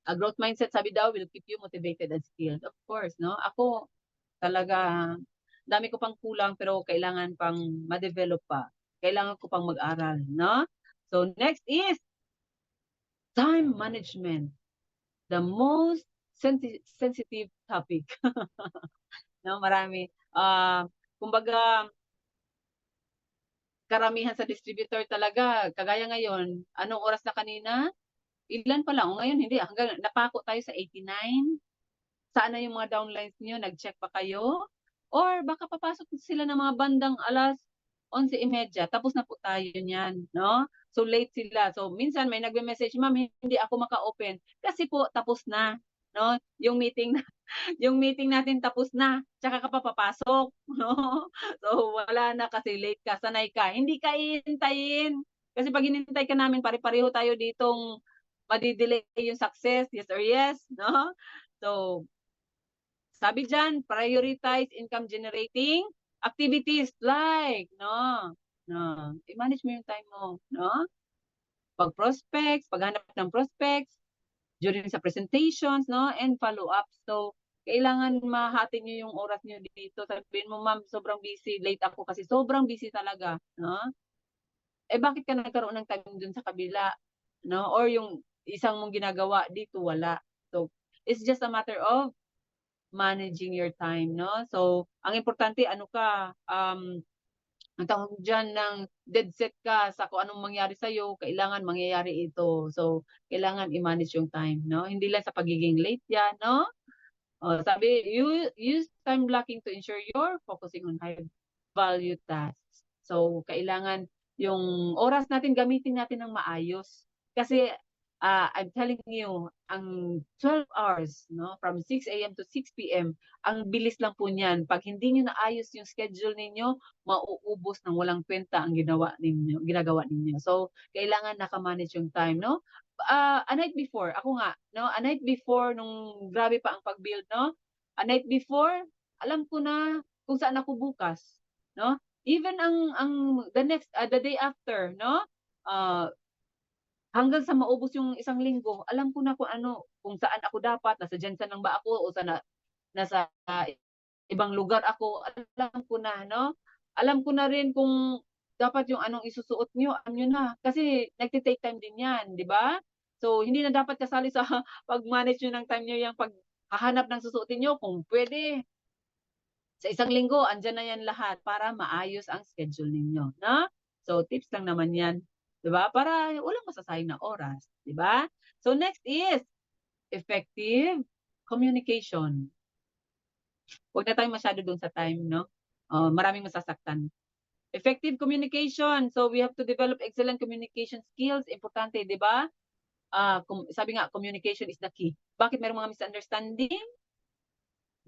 a growth mindset, sabi daw, will keep you motivated and skilled. Of course, no? Ako, talaga, dami ko pang kulang pero kailangan pang ma-develop pa. Kailangan ko pang mag-aral, no? So, next is time management. The most sensitive topic. No, marami. Kumbaga, karamihan sa distributor talaga, kagaya ngayon, anong oras na kanina? Ilan pa lang. O ngayon, hindi. Hanggang napako tayo sa 89. Saan na yung mga downlines niyo? Nag-check pa kayo? Or baka papasok sila ng mga bandang alas 11:30. Tapos na po tayo niyan, no? So late sila. So minsan may nagme-message, "Ma'am, hindi ako maka-open kasi po tapos na." No? Yung meeting yung meeting natin tapos na, tsaka ka pa papasok, no? So wala na kasi late ka, sanay ka. Hindi ka ihintayin. Kasi pag hinintay ka namin, pare-pareho tayo ditong madidelay yung success, yes or yes, no? So, sabi dyan, prioritize income generating activities like, i-manage mo yung time mo, no? Pag-prospects, paghanap ng prospects, during sa presentations, no? And follow-up. So, kailangan mahati niyo yung oras niyo dito. Sabihin mo, "Ma'am, sobrang busy, late ako kasi sobrang busy talaga." 'No? Eh, bakit ka nagkaroon ng time dun sa kabila, 'no? Or yung isang mong ginagawa dito wala. So, it's just a matter of managing your time, 'no? So, ang importante ano ka, ang tawag diyan, ng dead set ka sa kung anong mangyari sa'yo, kailangan mangyayari ito. So, kailangan i-manage yung time, 'no? Hindi lang sa pagiging late 'yan, 'no? Oh, sabi, use time blocking to ensure you're focusing on high value tasks. So, kailangan yung oras natin gamitin natin ng maayos. Kasi I'm telling you, ang 12 hours, no, from 6 a.m. to 6 p.m., ang bilis lang po niyan. Pag hindi niyo naayos yung schedule ninyo, mauubos ng walang kwenta ang ginagawa ninyo. So, kailangan naka-manage yung time, no? A night before, ako nga, no, a night before nung grabe pa ang pag-build, no? A night before, alam ko na kung saan ako bukas, no? Even ang the day after, no? Uh, hanggang sa maubos yung isang linggo, alam ko na kung ano, kung saan ako dapat, nasa Jensen lang ba ako o nasa ibang lugar ako, alam ko na, no? Alam ko na rin kung dapat yung anong isusuot niyo, alam niyo na. Kasi nagte-take time din 'yan, 'di ba? So, hindi na dapat kasali sa pag-manage niyo ng time niyo yang paghahanap ng susuotin niyo, kung puwede sa isang linggo andiyan na 'yan lahat para maayos ang schedule ninyo, no? So, tips lang naman 'yan, 'di ba? Para walang masasayang na oras, 'di ba? So, next is effective communication. Huwag na tayong masyado dun sa time, no? Maraming masasaktan. Effective communication. So we have to develop excellent communication skills. Importante, di ba? Sabi nga, communication is the key. Bakit mayroong mga misunderstanding?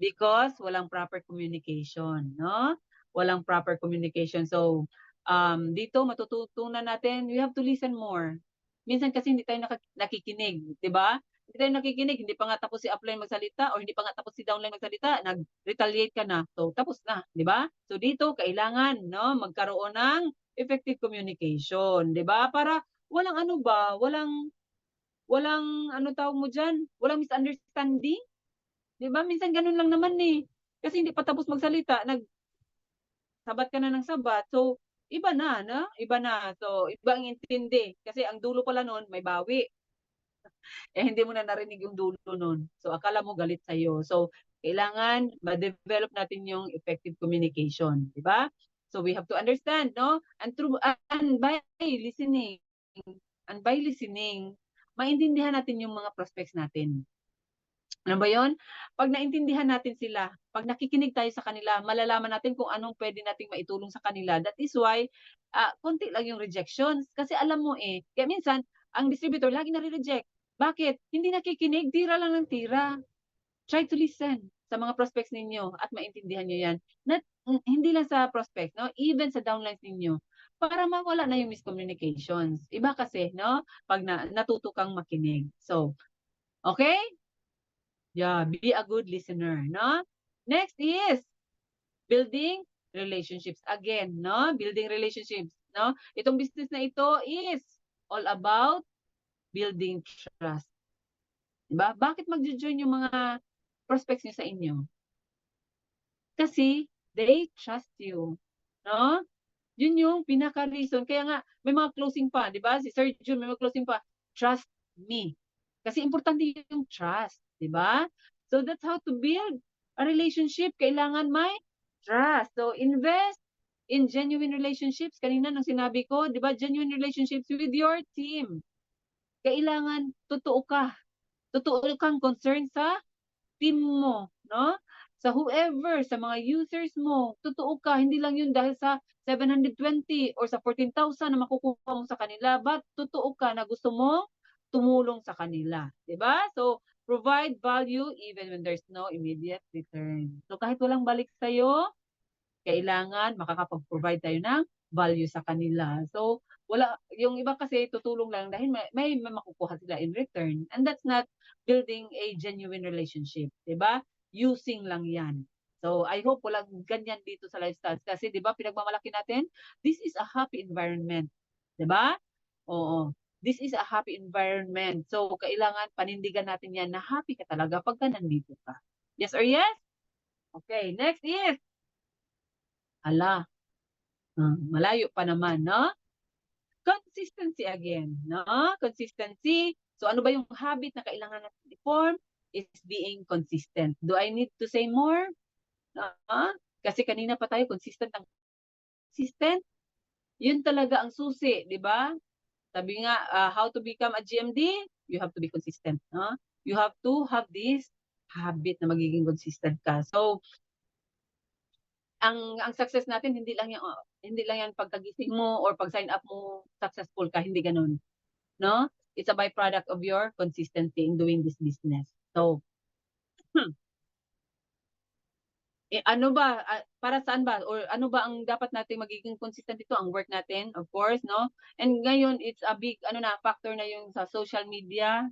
Because walang proper communication, no? Walang proper communication. So, dito matututunan natin, we have to listen more. Minsan kasi hindi tayo nakikinig, 'di ba? Hindi tayo nakikinig, hindi pa nga tapos si upline magsalita or hindi pa nga tapos si downline magsalita, nag-retaliate ka na. So, tapos na, 'di ba? So, dito kailangan, no, magkaroon ng effective communication, 'di ba? Para walang ano ba, walang walang ano tawag mo diyan, walang misunderstanding. 'Di ba minsan gano'n lang naman, eh. Kasi hindi pa tapos magsalita sabat ka na ng sabat. So, iba na 'no, iba na. So, iba ang intindi kasi ang dulo pala nun may bawi, eh, hindi mo na narinig yung dulo nun. So, akala mo galit sa'yo. So, kailangan ma-develop natin yung effective communication, 'di ba? So, we have to understand 'no, and by listening, maintindihan natin yung mga prospects natin. Ano ba 'yun? 'Pag naintindihan natin sila, 'pag nakikinig tayo sa kanila, malalaman natin kung anong puwede nating maitulong sa kanila. That is why, konti lang yung rejections. Kasi alam mo, eh, kaya minsan ang distributor laging nare-reject. Bakit? Hindi nakikinig, tira lang ng tira. Try to listen sa mga prospects ninyo at maintindihan niyo 'yan. Hindi lang sa prospects 'no, even sa downlines ninyo, para mawala na yung miscommunications. Iba kasi 'no, 'pag natuto kang makinig. So, okay. Yeah, be a good listener, no? Next is building relationships. Again, no? Building relationships, no? Itong business na ito is all about building trust. Diba? Bakit magjo-join yung mga prospects niyo sa inyo? Kasi they trust you, no? Yun yung pinaka-reason. Kaya nga, may mga closing pa, di ba? Si Sir Jun, may mga closing pa. Trust me. Kasi importante yung trust, di ba? So that's how to build a relationship. Kailangan may trust. So invest in genuine relationships. Kanina nung sinabi ko, di ba? Genuine relationships with your team. Kailangan totoo ka. Totoo kang concern sa team mo, no? Sa whoever, sa mga users mo, totoo ka, hindi lang yun dahil sa 720 or sa 14,000 na makukuha mo sa kanila, but totoo ka na gusto mo tumulong sa kanila, 'di ba? So, provide value even when there's no immediate return. So, kahit walang balik sa'yo, kailangan makakapag-provide tayo ng value sa kanila. So, yung iba kasi tutulong lang dahil may makukuha sila in return. And that's not building a genuine relationship, 'di ba? Using lang 'yan. So, I hope walang ganyan dito sa lifestyles kasi 'di ba pinagmamalaki natin, this is a happy environment, 'di ba? Oo. This is a happy environment. So, kailangan panindigan natin 'yan na happy ka talaga pagka nandito ka. Yes or yes? Okay, next is, malayo pa naman, no? Consistency again, no? Consistency. So ano ba yung habit na kailangan natin i-form? Is being consistent. Do I need to say more? Kasi kanina pa tayo consistent. Yun talaga ang susi, di ba? Sabi nga, how to become a GMD? You have to be consistent. No? You have to have this habit na magiging consistent ka. So, ang success natin hindi lang yan pagkagising mo or pag sign up mo successful ka, hindi ganoon, no? It's a byproduct of your consistency in doing this business. So, ano ba para saan ba or ano ba ang dapat nating magiging consistent dito? Ang work natin, of course, no? And ngayon it's a big factor na yung sa social media.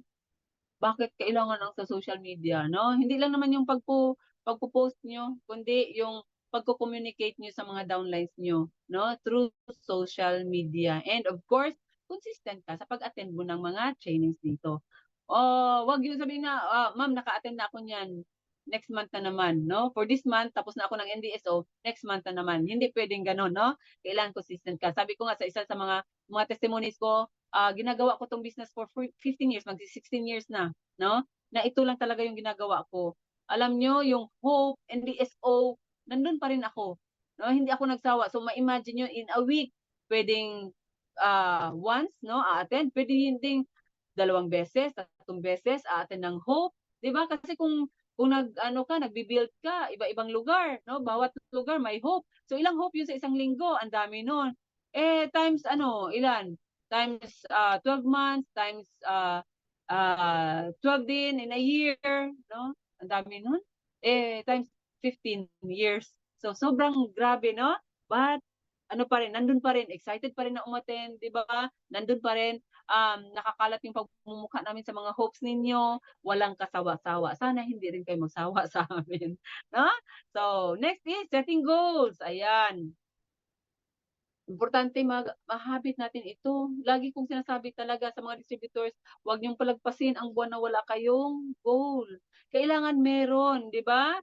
Bakit kailangan ang sa social media, no? Hindi lang naman yung pagpo-post nyo, kundi yung pagko-communicate nyo sa mga downlines nyo, no? Through social media. And of course, consistent ka sa pag-attend mo ng mga trainings dito. Wag yung sabihin na, ma'am, naka-attend na ako niyan. Next month na naman, no? For this month, tapos na ako ng NDSO, next month na naman. Hindi pwedeng ganun, no? Kailangan consistent ka. Sabi ko nga sa isa sa mga testimonies ko, ginagawa ko tong business for 15 years, magsi 16 years na, no? Na ito lang talaga yung ginagawa ko. Alam nyo, yung Hope, NDSO, nandun pa rin ako. No? Hindi ako nagsawa. So, ma-imagine nyo, in a week, pwedeng once, no, a-attend. Pwede hindi 2 beses, 3 beses, a-attend ng Hope. Diba? Kasi kung nagbi-build ka, iba-ibang lugar, no? Bawat lugar may Hope. So, ilang Hope yun sa isang linggo? Ang dami nun. Times ilan? Times 12 months, times 12 din in a year, no? Ang dami nun. Times 15 years. So, sobrang grabe, no? But, nandun pa rin, excited pa rin na umattend, di ba? Nandun pa rin, nakakalat yung pagmumukha namin sa mga hopes ninyo, walang kasawa-sawa. Sana hindi rin kayo magsawa sa amin. No? So, next is setting goals. Ayan. Importante ma-habit natin ito. Lagi kong sinasabi talaga sa mga distributors, huwag niyong palagpasin ang buwan na wala kayong goal. Kailangan meron, di ba?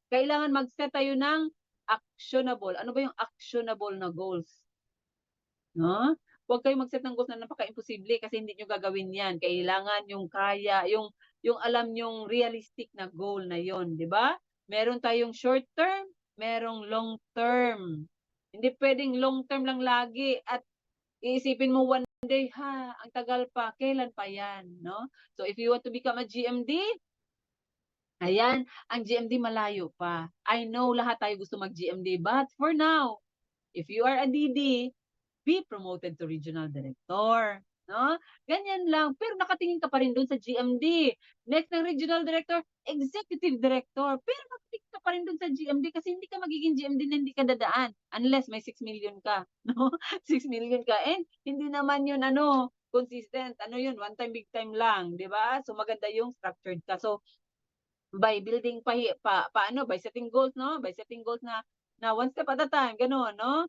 Kailangan mag-set tayo ng actionable. Ano ba yung actionable na goals? No? Huwag kayong mag-set ng goals na napaka-imposible kasi hindi niyo gagawin yan. Kailangan yung kaya, yung alam yung realistic na goal na yon, di ba? Meron tayong short term, merong long term. Hindi pwedeng long term lang lagi at iisipin mo one day, ang tagal pa, kailan pa yan, no? So if you want to become a GMD, ayan, ang GMD malayo pa. I know lahat tayo gusto mag-GMD, but for now, if you are a DD, be promoted to regional director. No? Ganyan lang. Pero nakatingin ka pa rin doon sa GMD. Next ng regional director, executive director. Pero nakatingin ka pa rin doon sa GMD kasi hindi ka magiging GMD na hindi ka dadaan unless may 6 million ka. No? 6 million ka. And hindi naman yun consistent. Yun, one time, big time lang. Di ba? So maganda yung structured ka. So by building by setting goals, no? By setting goals na one step at a time, gano'n, no?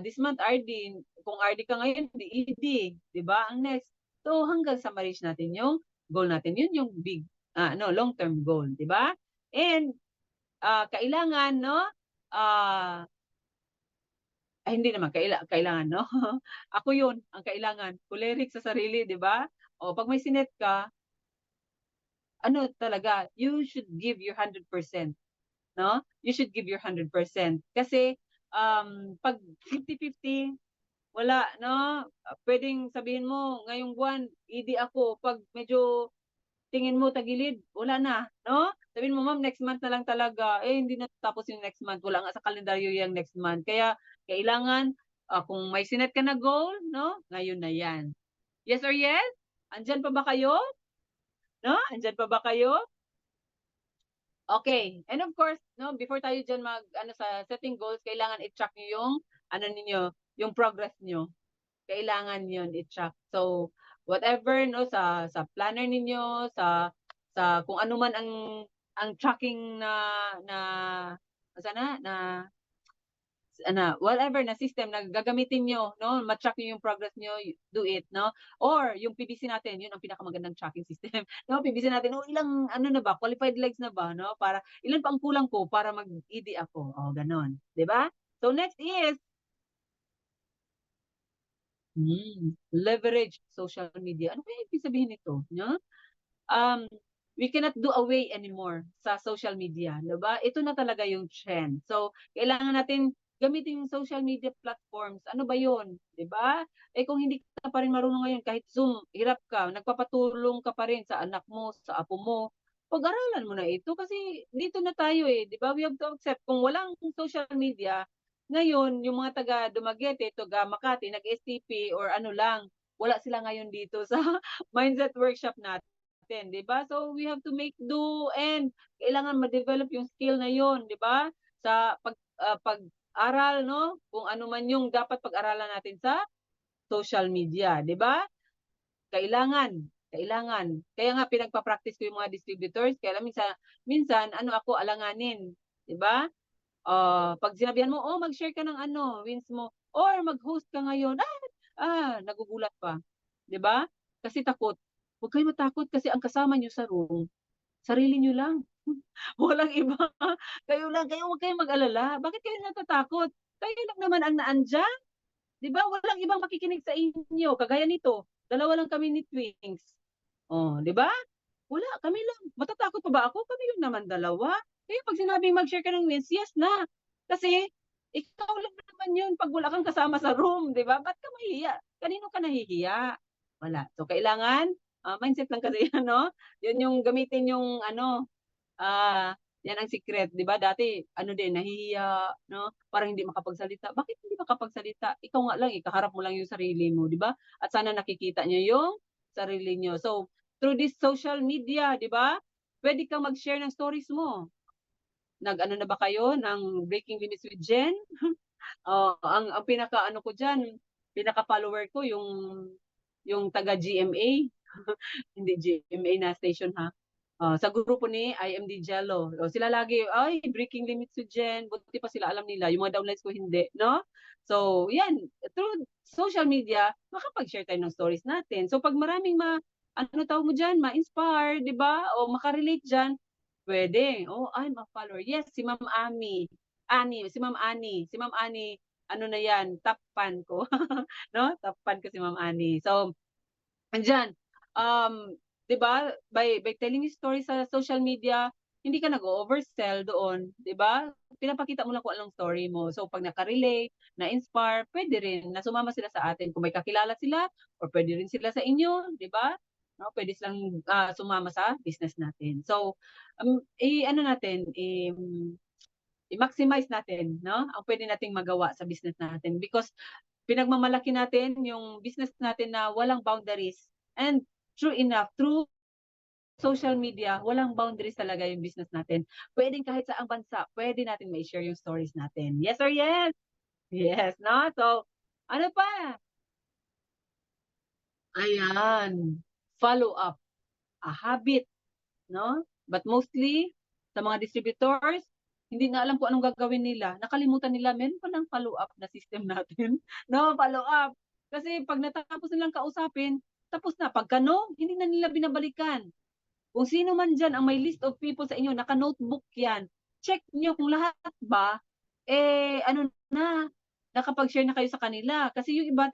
This month RD, kung RD ka ngayon, di ED, di ba? Ang next. So hanggang sa ma-reach natin yung goal natin, yun yung big long-term goal, di ba? And kailangan, no? Hindi naman kailangan, no? Ako yun, ang kailangan. Choleric sa sarili, di ba? O pag may sinet ka, talaga, you should give your 100%, no? You should give your 100%. Kasi, pag 50-50, wala, no? Pwedeng sabihin mo, ngayong buwan, ED ako. Pag medyo tingin mo tagilid, wala na, no? Sabihin mo, ma'am, next month na lang talaga. Hindi na tapos yung next month. Wala nga sa kalendaryo yung next month. Kaya, kailangan, kung may sinet ka na goal, no? Ngayon na yan. Yes or yes? Andyan pa ba kayo? No? Andyan pa ba kayo? Okay. And of course, no, before tayo diyan sa setting goals, kailangan i-track niyo yung yung progress niyo. Kailangan 'yon i-track. So, whatever no sa planner ninyo, sa kung ano man ang tracking na sana na whatever na system na gagamitin niyo 'no, ma-track niyo yung progress niyo, do it 'no. Or yung PBC natin, yun ang pinakamagandang tracking system 'no, PBC natin, "Oh, ilang ano na ba, qualified legs na ba 'no, para ilan pa ang kulang ko para mag-ED ako." Oh, gano'n, 'di ba? So next is leverage social media. Ano kaya ibig sabihin nito 'no? um, we cannot do away anymore sa social media, 'di ba? Ito na talaga yung trend. So, kailangan natin gamitin yung social media platforms. Ano ba 'yun, 'di ba? Eh kung hindi ka pa rin marunong ngayon kahit Zoom, hirap ka, nagpapatulong ka pa rin sa anak mo, sa apo mo, pag-aralan mo na ito kasi dito na tayo eh, 'di ba? We have to accept kung walang social media, ngayon yung mga taga Dumaguete, taga Makati, nag-STP or ano lang, wala sila ngayon dito sa mindset workshop natin, 'di ba? So we have to make do and kailangan ma-develop yung skill na 'yon, 'di ba? Sa pag-aral 'no, kung ano man yung dapat pag-aralan natin sa social media, 'di ba? Kailangan, kailangan. Kaya nga pinagpa-practice ko yung mga distributors kaya lang minsan minsan ano ako alanganin, 'di ba? 'Pag sinabihan mo, "Oh, mag-share ka ng ano, wins mo or mag-host ka ngayon." Nagugulat pa, 'di ba? Kasi takot. Huwag kayong matakot kasi ang kasama niyo sa room, sarili niyo lang. Walang iba. Kayo lang, kaya huwag kayong mag-alala. Bakit kayo natatakot? Kayo lang naman ang naandiyan, 'di ba? Walang ibang makikinig sa inyo. Kagaya nito, dalawa lang kami ni Twins. Oh, 'di ba? Wala, kami lang. Matatakot pa ba ako? Kami lang naman dalawa. Kaya 'pag sinabing mag-share ka ng wins, yes na. Kasi ikaw lang naman 'yun 'pag wala kang kasama sa room, 'di ba? Ba't ka mahihiya? Kanino ka nahihiya? Wala. So kailangan, mindset lang kasi 'yan 'no? 'Yun yung gamitin yung ano, 'yan ang secret, 'di ba? Dati ano din, nahihiya 'no, parang hindi makapagsalita. Bakit hindi makapagsalita? Ikaw nga lang, kaharap mo lang yung sarili mo, 'di ba? At sana nakikita niyo yung sarili niyo. So, through this social media, 'di ba? Puwede kang mag-share ng stories mo. Nag-ano na ba kayo ng Breaking Limits with Jen? Ang pinaka-ano ko diyan, pinaka-follower ko yung taga GMA, hindi GMA na station ha. Sa grupo ni IMD Jello. Sila lagi, "Ay, Breaking Limits with Jen." Buti pa sila alam nila, yung mga downlines ko hindi, 'no? So, 'yan, through social media, makapag-share tayo ng stories natin. So, 'pag maraming ano tawag mo diyan, ma-inspire, 'di ba? O maka-relate diyan, puwede. "Oh, I'm a follower." Yes, si Ma'am si Ma'am Annie. Si Ma'am Annie, ano na 'yan, top fan ko, 'no? Top fan ko si Ma'am Annie. So, andiyan, 'di ba, by telling your story sa social media, hindi ka nag-o-oversell doon, 'di ba? Pinapakita mo lang kung anong story mo. So 'pag naka-relate, na-inspire, puwede rin na sumama sila sa atin kung may kakilala sila or puwede rin sila sa inyo, 'di ba? No, puwede silang, sumama sa business natin. So, i-ano natin, i-maximize natin 'no, ang puwede nating magawa sa business natin because pinagmamalaki natin yung business natin na walang boundaries and true enough, through social media, walang boundaries talaga yung business natin. Puwedeng kahit saang bansa, puwede natin mai-share yung stories natin. Yes or yes? Yes, 'no? So, ano pa? Ayan, follow up, a habit. 'No? But mostly sa mga distributors, hindi na alam kung anong gagawin nila. Nakalimutan nila meron palang follow-up na system natin, 'no, follow-up. Kasi 'pag natapos nilang kausapin, tapos na. Pagka no, hindi na nila binabalikan. Kung sino man diyan ang may list of people sa inyo, naka-notebook 'yan. Check niyo kung lahat ba, ano na, nakapag-share na kayo sa kanila. Kasi yung iba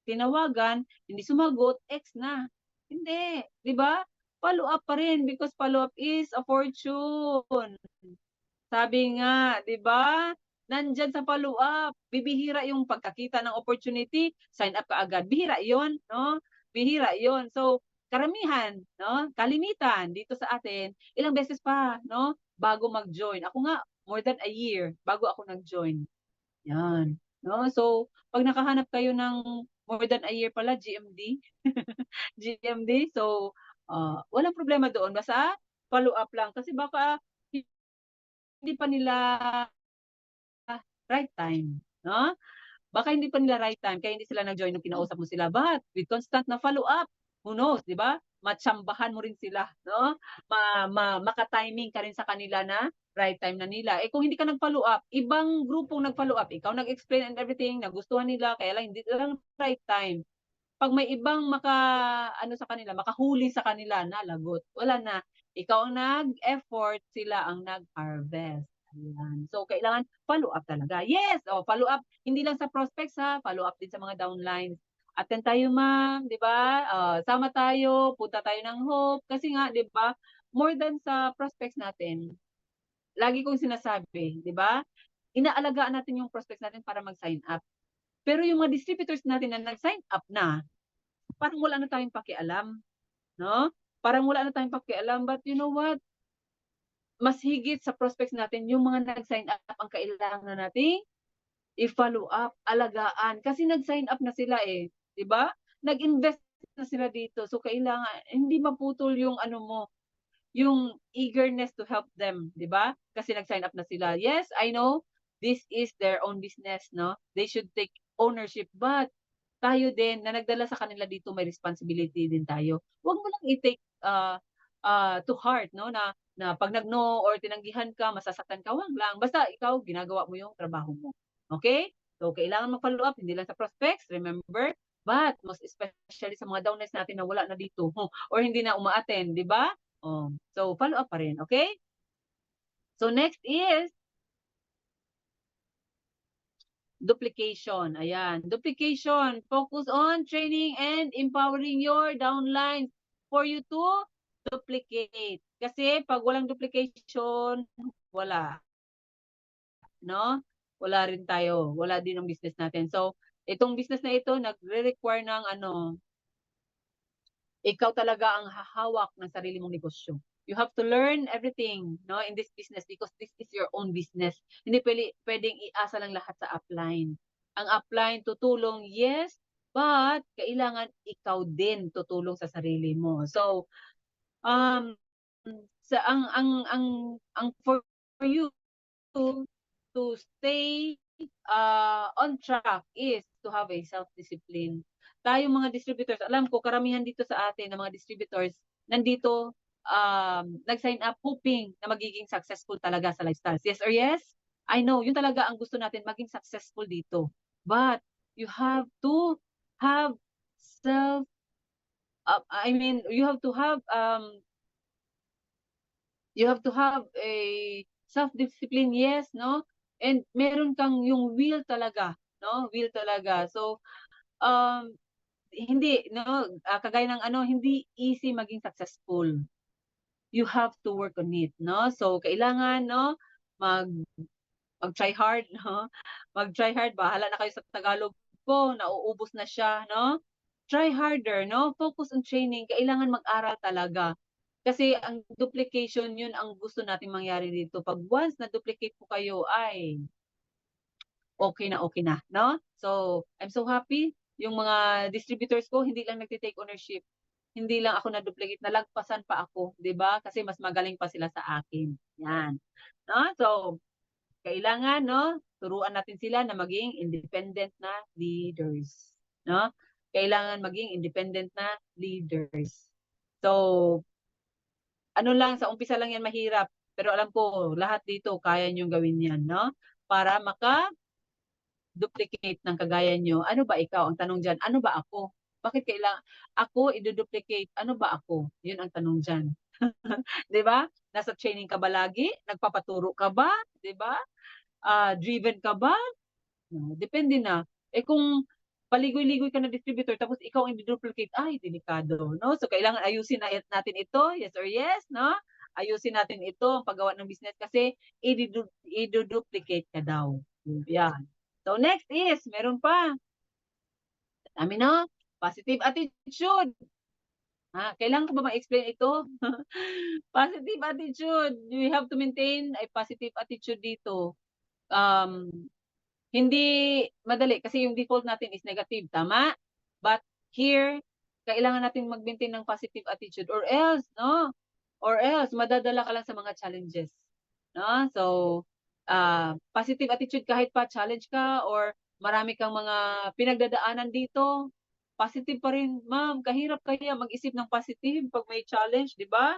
tinawagan, hindi sumagot, ex na. Hindi, 'di ba? Follow up pa rin because follow up is a fortune. Sabi nga, 'di ba? Nandiyan sa follow up, bibihira yung pagkakita ng opportunity, sign up ka agad. Bihira 'yon, no? Bihira 'yon. So, karamihan, no, kalimitan dito sa atin, ilang beses pa, no, bago mag-join. Ako nga, more than a year bago ako nag-join. 'Yan, 'no? So, 'pag nakahanap kayo ng more than a year pala GMD, GMD, so, walang problema doon basta follow up lang kasi baka hindi pa nila right time, 'no? Baka hindi pa nila right time kaya hindi sila nag-join nung kinausap mo sila, but with constant na follow up, who knows, 'di ba? matsambahan mo rin sila, no? Maka-timing ka rin sa kanila na right time na nila. Eh kung hindi ka nag-follow up, ibang grupong nag-follow up, ikaw nag-explain and everything, nagustuhan nila, kaya lang hindi lang right time. Pag may ibang ano sa kanila, makahuli sa kanila na lagot, wala na. Ikaw ang nag-effort, sila ang nag-harvest. Ayan. So, kailangan follow up talaga. Yes, follow up. Hindi lang sa prospects ha, follow up din sa mga downlines. Attend tayo ma'am, di ba? Sama tayo, punta tayo ng Hope. Kasi nga, di ba, more than sa prospects natin, lagi kong sinasabi, di ba? Inaalagaan natin yung prospects natin para mag-sign up. Pero yung mga distributors natin na nag-sign up na, parang wala na tayong pakialam, no? Parang wala na tayong pakialam, but you know what? Mas higit sa prospects natin, yung mga nag-sign up ang kailangan nating i-follow up, alagaan. Kasi nag-sign up na sila eh, di ba? Nag-invest na sila dito. So kailangan, hindi maputol yung ano mo, yung eagerness to help them, di ba? Kasi nag-sign up na sila. Yes, I know, this is their own business, no? They should take ownership, but tayo din na nagdala sa kanila dito, may responsibility din tayo. Huwag mo lang i-take to heart, no, na pag nag-no or tinanggihan ka, masasaktan ka, wag lang. Basta ikaw, ginagawa mo yung trabaho mo. Okay? So, kailangan mag-follow up, hindi lang sa prospects, remember, but most especially sa mga downlines natin na wala na dito or hindi na uma-attend, di ba? So, follow up pa rin, okay? So, next is duplication. Ayan. Duplication. Focus on training and empowering your downlines for you to duplicate. Kasi pag walang duplication, wala. No? Wala rin tayo. Wala din ang business natin. So, itong business na ito, nagre-require ng ikaw talaga ang hahawak ng sarili mong negosyo. You have to learn everything, no, in this business because this is your own business. Hindi pwedeng iasa lang lahat sa upline. Ang upline tutulong, yes, but kailangan ikaw din tutulong sa sarili mo. So, um sa ang for you to stay on track is to have a self-discipline. Tayong mga distributors, alam ko karamihan dito sa atin ng mga distributors, nandito nag-sign up hoping na magiging successful talaga sa lifestyles. Yes or yes? I know, yun talaga ang gusto natin, maging successful dito. But you have to have self, you have to have a self-discipline, yes, no? And meron kang yung will talaga, no? Will talaga. So, hindi, no? Kagaya ng hindi easy maging successful. You have to work on it, no? So, kailangan, no? Mag-try hard, no? Mag-try hard. Bahala na kayo sa Tagalog ko, nauubos na siya, no? Try harder, no? Focus on training. Kailangan mag-aral talaga. Kasi ang duplication, yun ang gusto nating mangyari dito. Pag once na-duplicate po kayo, ay okay na, no? So, I'm so happy. Yung mga distributors ko, hindi lang nagtitake ownership. Hindi lang ako na-duplicate, nalagpasan pa ako, 'di ba? Kasi mas magaling pa sila sa akin. Yan. No? So, kailangan, no, turuan natin sila na maging independent na leaders. No? Kailangan maging independent na leaders. So, ano lang, sa umpisa lang yan mahirap. Pero alam ko, lahat dito, kaya nyo gawin yan, no? Para maka-duplicate ng kagaya nyo. Ano ba ikaw? Ang tanong dyan, ano ba ako? Bakit kailangan ako i-duplicate? Ano ba ako? Yun ang tanong dyan. 'Di ba? Nasa training ka ba lagi? Nagpapaturo ka ba? 'Di ba? Driven ka ba? No, depende na. Eh kung paligoy-ligoy ka na distributor tapos ikaw ang i-duplicate, ay delikado, no? So kailangan ayusin natin ito, yes or yes, no? Ayusin natin ito, ang paggawa ng business kasi i-duplicate ka daw. Yan. So next is, meron pa. Dami no? Positive attitude. Kailangan ko ba ma-explain ito? Positive attitude. You have to maintain a positive attitude dito. Um, Hindi madali kasi yung default natin is negative, tama? But here, kailangan natin mag-maintain ng positive attitude or else, no? Or else, madadala ka lang sa mga challenges. No? So, positive attitude kahit pa challenge ka or marami kang mga pinagdadaanan dito, positive pa rin. Ma'am, kahirap kaya mag-isip ng positive pag may challenge, di ba?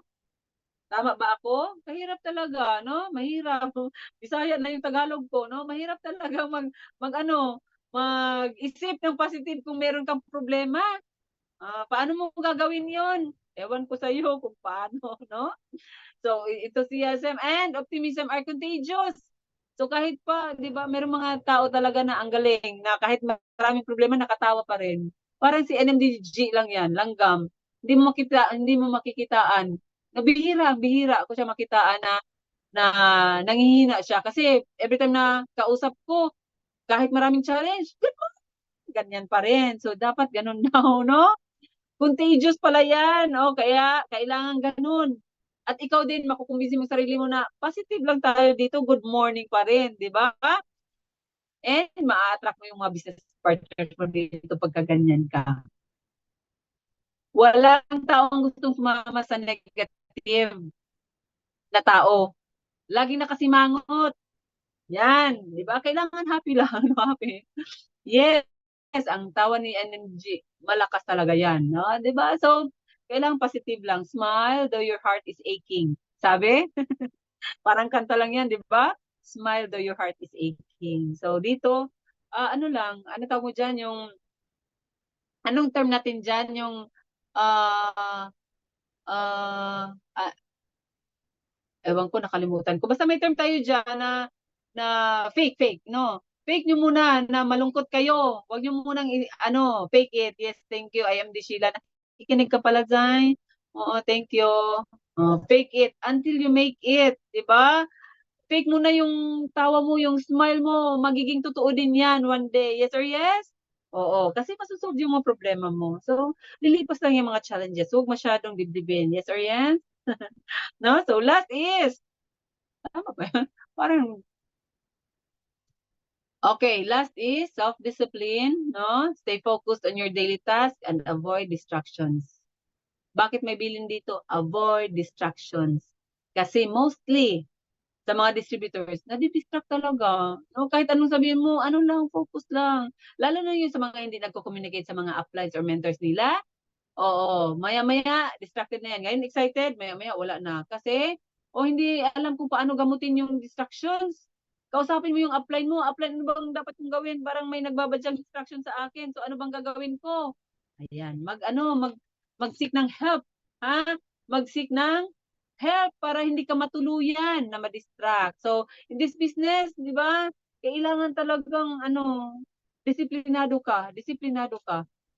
Tama ba ako? Kahirap talaga, no? Mahirap. Bisaya na yung Tagalog ko, no? Mahirap talaga mag-ano, mag-isip ng positive kung meron kang problema. Paano mo gagawin yon? Ewan ko sa iyo kung paano, no? So, enthusiasm and optimism are contagious. So, kahit pa, di ba, merong mga tao talaga na ang galing, na kahit maraming problema, nakatawa pa rin. Parang si NMDG lang yan, langgam. Hindi mo makikitaan. Nabihira, bihira ako siya makitaan na nangihina siya. Kasi every time na kausap ko, kahit maraming challenge, good morning, ganyan pa rin. So, dapat ganun daw, no? Contagious pala yan. O, kaya kailangan ganun. At ikaw din, makukumbisi mo sarili mo na positive lang tayo dito, good morning pa rin, di ba? And ma-attract mo yung mga business partners mo dito pagka ganyan ka. Walang taong gustong sumama sa negative na tao. Laging nakasimangot. Yan, di ba? Kailangan happy lang, happy. Yes, ang tawa ni NMG, malakas talaga yan, no? 'Di ba? So, kailangan positive lang. Smile though your heart is aching. Sabi? Parang kanta lang yan, 'di ba? Smile though your heart is aching. So, dito, ano lang, ano tawag mo dyan, yung, anong term natin dyan, yung, ah, ah, ewan ko, nakalimutan ko. Basta may term tayo dyan na fake, no? Fake nyo muna na malungkot kayo. Huwag nyo munang, fake it. Yes, thank you. I am the Sheila. Ikinig ka pala, Zay. Oo, thank you. Fake it until you make it. Diba? Fake mo na yung tawa mo, yung smile mo. Magiging totoo din yan one day. Yes or yes? Oo, kasi masusolve yung mga problema mo. So, lilipas lang yung mga challenges. Huwag masyadong dibdibin. Yes or yes? No? So, last is, tama ba yan? Parang, okay, last is self-discipline, no? Stay focused on your daily task and avoid distractions. Bakit may bilin dito? Avoid distractions. Kasi mostly, sa mga distributors, nadi-distract talaga. No? Kahit anong sabihin mo, ano lang, focus lang. Lalo na yung sa mga hindi nagko-communicate sa mga uplines or mentors nila. Oo, maya-maya, distracted na yan. Ngayon, excited, maya-maya, wala na. Kasi, hindi alam kung paano gamutin yung distractions. Kausapin mo yung upline, ano bang dapat kong gawin? Parang may nagbabadyang distraction sa akin. So, ano bang gagawin ko? Ayan, mag-seek ng help. Ha? Mag-seek ng help para hindi ka matuluyan na ma-distract. So, in this business, di ba, kailangan talagang, disiplinado ka.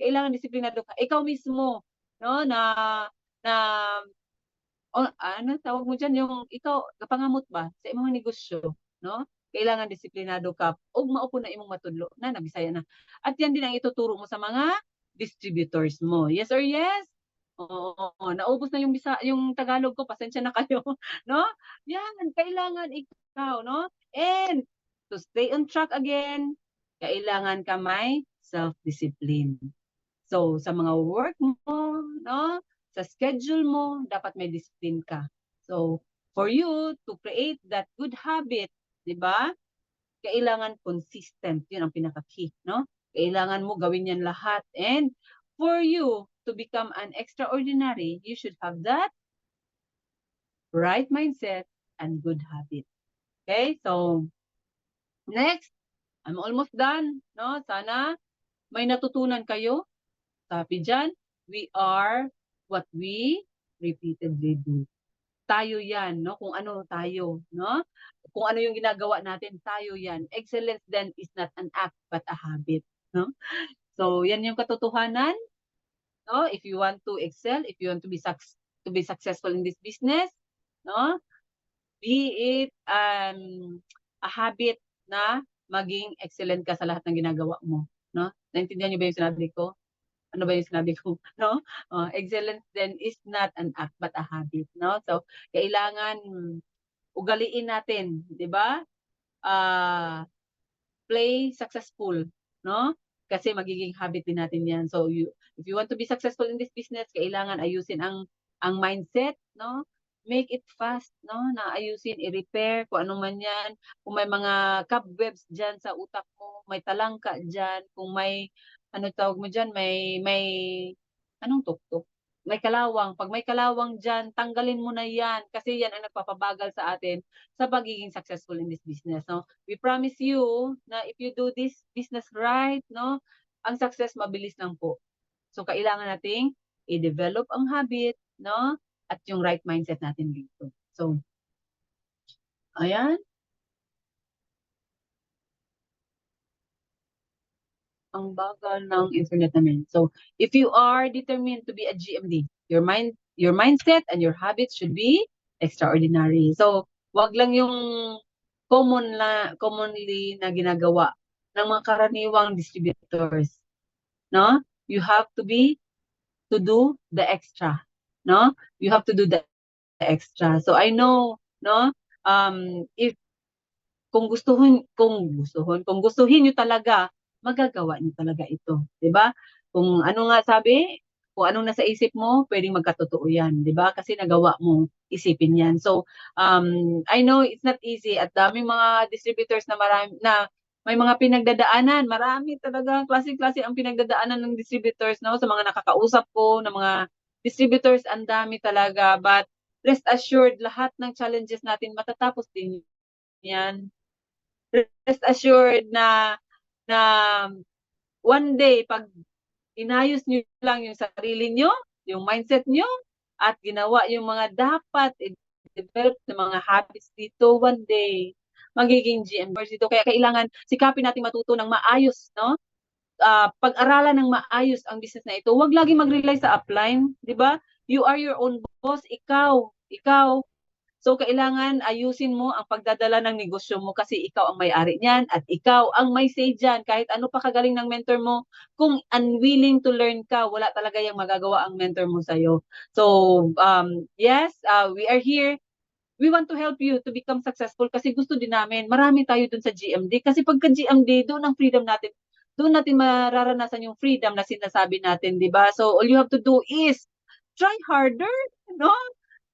Kailangan disiplinado ka. Ikaw mismo, no, na ano tawag mo diyan, yung ikaw kapangamot ba sa imong negosyo, no? Kailangan disiplinado ka ug maupo na imong matudlo na nabisaya na. At yan din ang ituturo mo sa mga distributors mo. Yes or yes? Oo, naubos na yung Tagalog ko, pasensya na kayo, no? Yan, kailangan ikaw, no? And to stay on track again, kailangan ka may self-discipline. So, sa mga work mo, no? Sa schedule mo, dapat may discipline ka. So, for you to create that good habit, di ba? Kailangan consistent. Yun ang pinaka-key, no? Kailangan mo gawin yan lahat. And for you to become an extraordinary, you should have that right mindset and good habit. Okay? So, next, I'm almost done, no? Sana may natutunan kayo. Sabi dyan, we are what we repeatedly do. Tayo yan, no? Kung ano tayo, no? Kung ano yung ginagawa natin, tayo yan. Excellence then is not an act but a habit, no? So, yan yung katotohanan, no? If you want to excel, if you want to be successful in this business, no? Be it a habit na maging excellent ka sa lahat ng ginagawa mo, no? Naintindihan niyo ba yung sinabi ko? Ano ba yung sinabi ko, no? Excellence then is not an act but a habit, no? So, kailangan ugaliin natin, 'di ba? Play successful, no? Kasi magiging habit din natin 'yan. So, if you want to be successful in this business, kailangan ayusin ang mindset, no? Make it fast, no? Na ayusin, i-repair kung ano man 'yan. Kung may mga cobwebs diyan sa utak mo, may talangka diyan, kung may ano tawag mo diyan, may anong tuktok? May kalawang. Pag may kalawang diyan, tanggalin mo na 'yan kasi 'yan ang nagpapabagal sa atin sa pagiging successful in this business, no? We promise you na if you do this business right, no, ang success mabilis lang po. So kailangan nating i-develop ang habit, no? At yung right mindset natin dito. So, ayan, ang bagal ng internet namin. So, if you are determined to be a GMD, your mindset and your habits should be extraordinary. So, wag lang yung commonly na ginagawa ng mga karaniwang distributors, no? You have to do the extra, no? You have to do the extra. So, I know, no? If kung gustuhin niyo talaga, magagawa niyo talaga ito, 'di ba? Kung ano nga sabi, kung anong nasa isip mo, pwedeng magkatotoo 'yan, 'di ba? Kasi nagawa mo isipin 'yan. So, I know it's not easy at daming mga distributors na marami na may mga pinagdadaanan, marami talaga klase-klase ang pinagdadaanan ng distributors, no? Sa mga nakakausap ko ng mga distributors, ang dami talaga. But rest assured, lahat ng challenges natin matatapos din 'yan. Rest assured na one day pag inayos niyo lang yung sarili niyo, yung mindset niyo at ginawa yung mga dapat i-develop na mga habits dito, one day magiging GM dito. Kaya kailangan sikapin nating matuto ng maayos, no? Pag-aralan ng maayos ang business na ito. Huwag lagi mag-rely sa upline, 'di ba? You are your own boss, ikaw So, kailangan ayusin mo ang pagdadala ng negosyo mo kasi ikaw ang may-ari niyan at ikaw ang may say diyan. Kahit ano pa kagaling ng mentor mo, kung unwilling to learn ka, wala talaga yung magagawa ang mentor mo sa'yo. So, yes, we are here. We want to help you to become successful kasi gusto din namin. Marami tayo dun sa GMD kasi pagka GMD, doon ang freedom natin. Doon natin mararanasan yung freedom na sinasabi natin, di ba? So, all you have to do is try harder, no?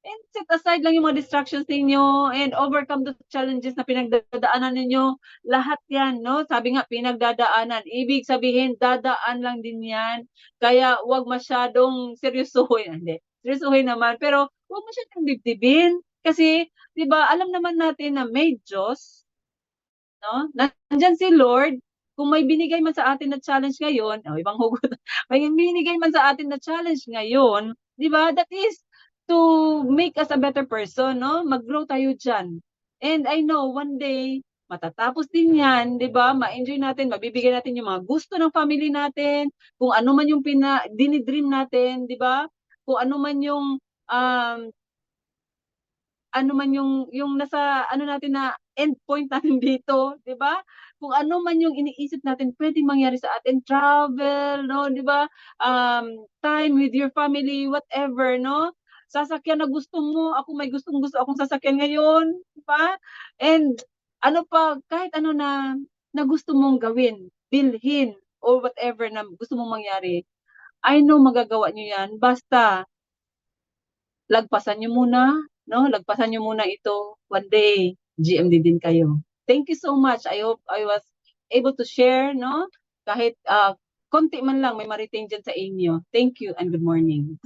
And set aside lang yung mga distractions ninyo and overcome the challenges na pinagdadaanan ninyo. Lahat yan, no? Sabi nga, pinagdadaanan. Ibig sabihin, dadaan lang din yan. Kaya wag masyadong seryosohin. Hindi, seryosohin naman. Pero wag masyadong dibdibin. Kasi, di ba, alam naman natin na may Diyos, no? Nandyan si Lord. Kung may binigay man sa atin na challenge ngayon, oh, ibang hugot, may binigay man sa atin na challenge ngayon, di ba? That is to make us a better person, no? Mag-grow tayo dyan. And I know, one day, matatapos din yan, di ba? Ma-enjoy natin, mabibigyan natin yung mga gusto ng family natin, kung ano man yung dinidream natin, di ba? Kung ano man yung um, ano man yung nasa ano natin na end point natin dito, 'di ba? Kung ano man yung iniisip natin pwedeng mangyari sa atin, travel, no, 'di ba? Time with your family, whatever, no? Sasakyan na gusto mo, ako may gustong-gusto akong sasakyan ngayon, 'di ba? And ano pa, kahit ano na gusto mong gawin, bilhin or whatever na gusto mong mangyari, I know magagawa niyo 'yan basta lagpasan niyo muna, no? Lagpasan niyo muna ito. One day, GMD din kayo. Thank you so much. I hope I was able to share, no? Kahit konti man lang may ma-retain dyan sa inyo. Thank you and good morning.